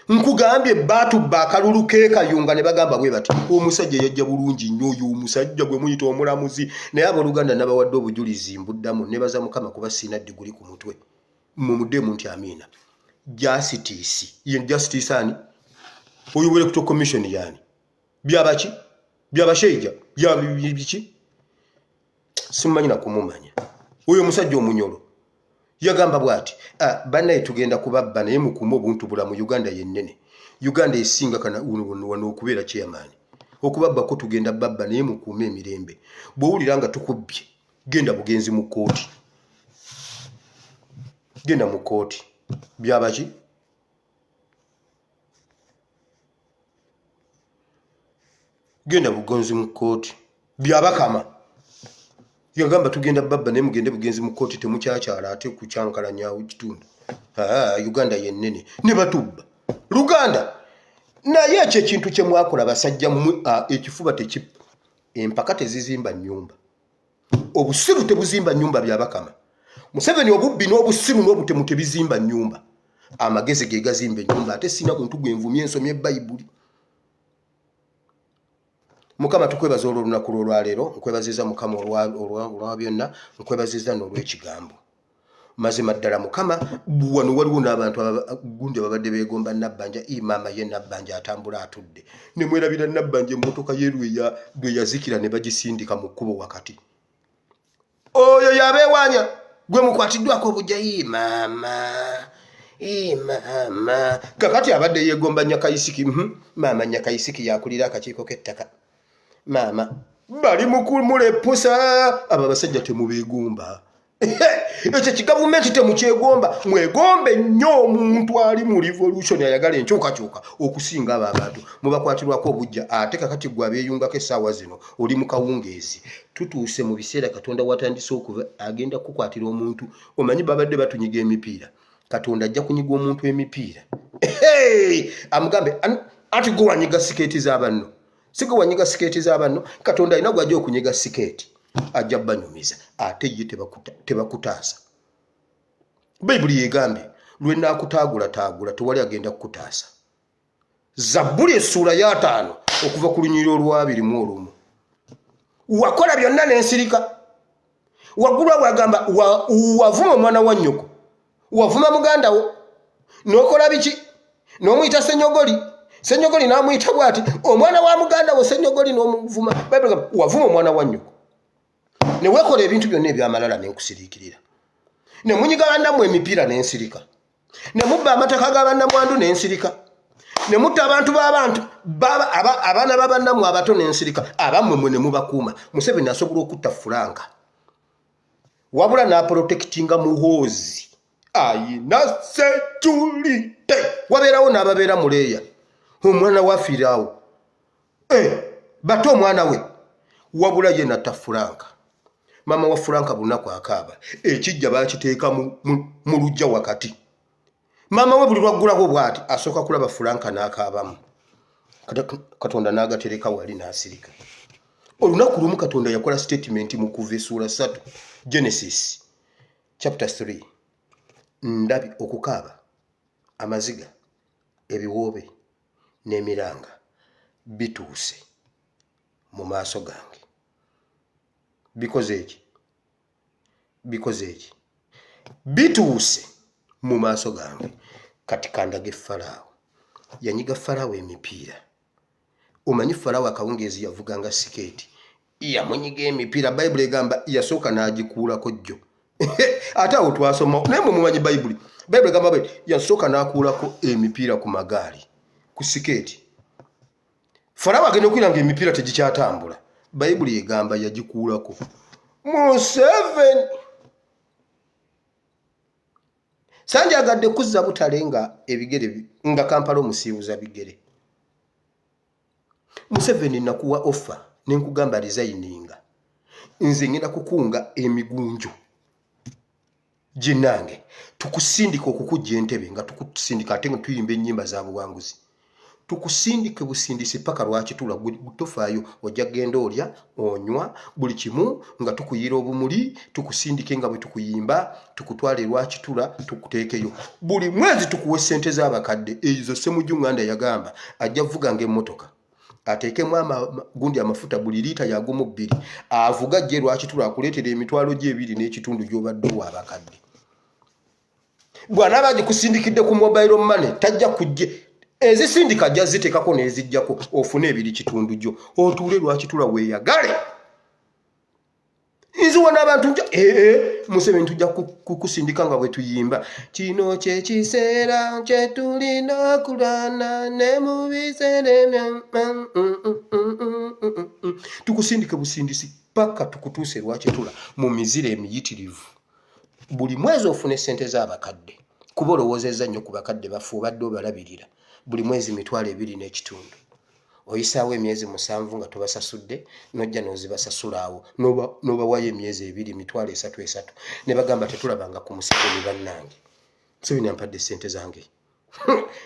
nkugambye batubba akalulu keekayunga ne bagamba bwe bati omusajja yajja bulungi nnyo oyo omusajja gwe muyita omulamuzi naye abooluganda nabawadde obujulizi mbuddamu nebaza Mukama kuba siina diguli ku mutwe mumuddemu nti amiina justice ani oyo electoral commission yani byabaki byabashaija byabiki simanyi na kumumanya oyo musajja omunyolo yagamba bwati bannaye tugenda kubabba naye mukuuma obuntu bula mu Uganda yennene Uganda esinga kana wano okubeera chairman okubabbako tugenda babba naye mukuuma emirembe bw'owulira nga tukubbye genda bugenzi mu kkooti genda mu kkooti byabaki genda bugonzi mu kkooti byabakama yagamba tugenda babba naye mugende bugenzi mu kkooti temukyakyala ate kucyankalanya kitundu Uganda yennene ne batubba Luganda naye ekyo ekintu kye mwakola basajja ekifuba empaka tezizimba nnyumba, obusiru tebuzimba nnyumba bya Bakama. Museveni obubbi n'obusiru n'obutemu tebizimba nnyumba, amagezi ge gazimba ennyumba. Ate sina muntu gwenvumye ensomye Bayibuli. Mukama tukwebaza olw'olunaku lw'olwaleero, nkwebaziza Mukama olwa byonna, nkwebaziza n'olw'ekigambo. Mazima ddala Mukama, wano waliwo n'abantu gundi babadde beegomba Nabbanja. Maama ye Nabbanja atambula atudde, ne mwerabira Nabbanja emmotoka ye lwe yazikira ne bagisindika mu kkubo wakati. Oyo yabeewaanya gwe mukwatiddwako obujja. Maama kakati abadde yeegomba Nyakayisiki. Maama Nyakayisiki yakulira akakiiko k'ettaka. Maama bali mukumulepusa, abo abasajja temubeegomba. Ekyo kigavumenti temukyegomba. Mwegombe nnyo omuntu ali mu revolution ayagala enkyukakyuka okusinga abo abantu mubakwatirwako obujja. Ate kakati gwe abeeyungako essaawa zino oli mu kawungeezi. Tutuuse mu biseera Katonda watandise okuva agenda kukwatira omuntu. Omanyi babadde batunyiga emipiira, Katonda ajja kunyiga omuntu emipiira. Amugambe ati gwe wanyiga sikeeti z'abanno, si gwe wanyiga sikeeti z'abanno. Katonda alina gw'ajja okunyiga sikeeti, ajja banyumiza ate ye tebakutaasa. Bayibuli yegambye lwe naakutaagula tewali agenda kukutaasa. Zabbuli essuula ya 5 okuva ku lunyiriri olw'21. Wakola byonna n'ensirika. Waggulu awo agamba wavuma omwana wa nnyoko, wavuma muganda wo, n'okola biki? N'omuyita Ssenyogoli. Ssenyogoli n'amuyita bw'ati, omwana wa muganda wo Ssenyogoli n'omuvuma. Bayibuli agamba wavuma omwana wa nnyoko. Ne weekola ebintu byonna ebyamalala n'enkusiriikirira. Ne munyiga bannammwe emipiira n'ensirika. Ne mubba amataka ga bannamwandu n'ensirika. Ne mutta abantu b'abantu abaana b'abannammwe abato n'ensirika. Abammwe ne mubakuuma. Museveni asobola okutta Fulanka, wabula n'aprotektinga Muhoozi. Ayina security. Wabeerawo n'ababeera Muleeya. Omwana wafiira awo. Bato omwana we, wabula ye natta Fulanka. Mama wa Fulanka bunaku akaaba. Ekijja baakiteeka mu lujja wakati. Mama we buli lwaggulako bw'ati asooka kulaba Fulanka n'akaabamu. Katonda n'agatereka wali n'asirika. Olunaku lumu Katonda yakola statement mu Kuva essuula 3 Genesis chapter 3. Ndabi okukaaba, amaziga, ebiwoobe n'emiranga bituuse mu maaso gange. Bikoze eki bituuse mu maaso gange. Kati kandage Falaawo. Yanyiga Falaawo emipiira. Omanyi Falaawo akawungeezi yavuganga sikeeti, yamunyiga emipiira. Bayibuli egamba yasooka n'agikuulako jjo. Ate awo twasoma naye mumanyi Bayibuli egamba yasooka n'akuulako emipiira ku magaali, ku sikeeti. Falaawo agenda okwiranga emipiira tegikyatambula. Bayibuli egamba yagikuulako. Museveni sanjagadde kuzza butale nga ebigere nga Kampala omusiibuza bigere. Museveni nakuwa offer nenkugamba resigninga. Nze ngenda kukunga emigunju ginange tukusindika okukujja Entebbe nga tukusindika ate nga tuyimba ennyimba za buwanguzi. Tukusindike busindisi paka lwakitula gutofaayo ojja genda olya onywa buli kimu nga tukuyira obumuli, tukusindike nga bwe tukuyimba, tukutwale lwakitula tukuteekeyo. Buli mwezi tukuwe ssente z'abakadde. Ezo Ssemujju Nganda yagamba ajja vuga ng'emmotoka, ateekemu gundi amafuta buli liita yagumu 2, avuga gye lwakitula akuleetera emitwalo gye 2 n'ekitundu gy'obadde owa abakadde. Bw'anaaba agikusindikidde ku mobile money tajja kujje. Ezisindika ajja ziteekako n'ezijjako ofune 2 kitundu gyo otuule lwakitula weeyagale. Nziwa n'abantu nja Museveni tujja kukusindika nga bwe tuyimba. Kino kye kiseera kye tulina okulwana ne mu biseera tukusindike busindisi paka tukutuuse lwakitula mu mizira emiyitirivu. Buli mwezi ofune ssente z'abakadde kuba olowoozezza nnyo ku bakadde bafu obadde obalabirira. Buli mwezi mitwalo 2 n'ekitundu. Oyisaawo emyezi 7 nga tobasasudde, nojja n'ozibasasula awo n'obawayo emyezi 2 mitwalo 3 ne bagamba tetulabanga ku Museveni bannange. Museveni ampadde ssente zange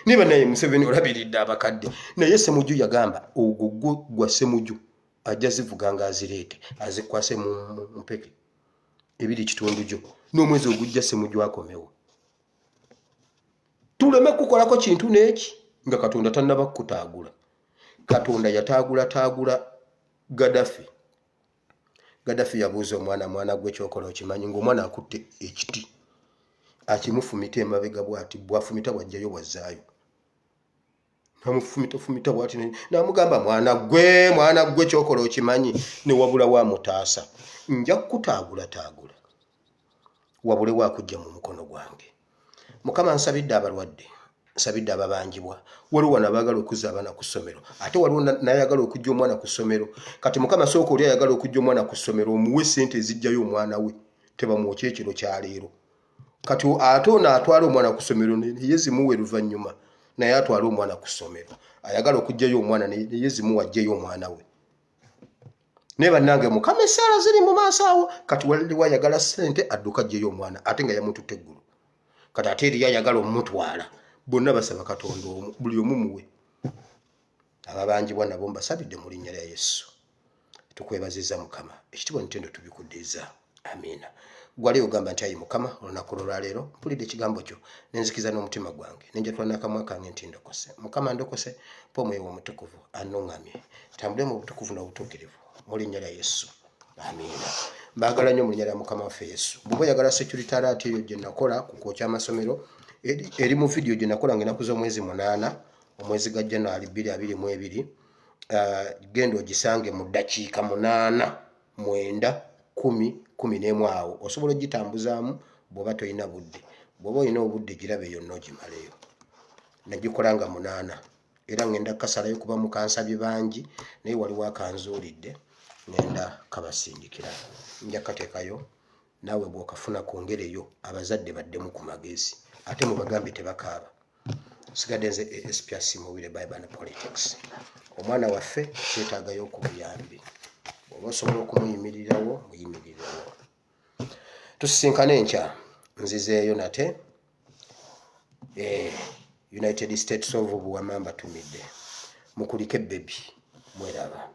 niba naye Museveni olabiridde abakadde naye Ssemujju yagamba ogwo gwa Ssemujju ajja zivuga nga azireete azikwase mu mpeke ebiri kitundu gyo n'omwezi ogujja Ssemujju akomewo tuleme kukolako kintu n'eki nga Katonda tannaba kutaagula. Katonda yataagula Gaddafi yabuuza omwana gwe kyokola okimanyi ng'omwana akutte ekiti akimufumita emabega bw'ati bw'afumita bw'ajjayo bwazzaayo namufumita bw'ati n'amugamba mwana gwe kyokola okimanyi ne wabula wamutaasa nja kutaagula wabule wakujja mu mukono gwange. Mukama nsabidde abalwadde nsabidde ababanjibwa waliwo wano abaagala okuzza abaana ku ssomero ate waliwo n'ayagala okujja omwana ku ssomero kati Mukama sooka oli ayagala okujja omwana ku ssomero omuwe ssente ezijjayo omwana we tebamwokya ekiro kya leero kati ate ono atwala omwana ku ssomero naye zimuwe luvannyuma naye atwala omwana ku ssomero ayagala okujjayo omwana naye zimuwe ajjeyo omwana we naye bannange Mukama essaala ziri mu maaso awo kati waliwo ayagala ssente adduka ajjeyo omwana ate nga yamututte eggulu kati ate eriyo ayagala omutwala bonna basaba Katonda omu buli omu muwe. Ababanjibwa nabo mbasabidde mu linnya lya Yesu tukwebaziza Mukama ekitiibwa n'ettendo tubikuddiza amiina. Gwali ogamba nti ayi Mukama olunaku lwaleero mpulidde ekigambo kyo nenzikiza n'omutima gwange nenjatula n'akamwa kange nti ndokose Mukama ndokose mpa Omwoyo wo Omutukuvu annuŋŋamye tambule mu butukuvu n'obutuukirivu mu linnya lya Yesu amiina. Mbaagala nnyo mu linnya lya Mukama waffe Yesu. Bw'oba oyagala security alert eyo gye nakola ku kwokya amasomero eri mu vidiyo gye nakola ng'ennaku z'omwezi 8 omwezi gwa January 2022 genda ogisange mu ddakiika 8 9 10 11 awo osobola ogitambuzaamu bw'oba tolina budde bw'oba olina obudde girabe yonna ogimaleyo. Nagikola nga 8 era ngenda kasalayo kuba mukansabye bangi naye waliwo akanzuulidde ngenda kabasindikira nja kateekayo naawe bw'okafuna kwongereyo abazadde baddemu ku magezi ate mubagambe tebakaaba. Sigadde nze ASP Asiimubire Bible and Politics. Omwana waffe kyetaagayo okubuyambi bw'oba osobola okumuyimirirawo muyimirirewo. Tusisinkane enkya nzizeeyo nate United States of Buwamamba tumidde mukulike bebi mweraba.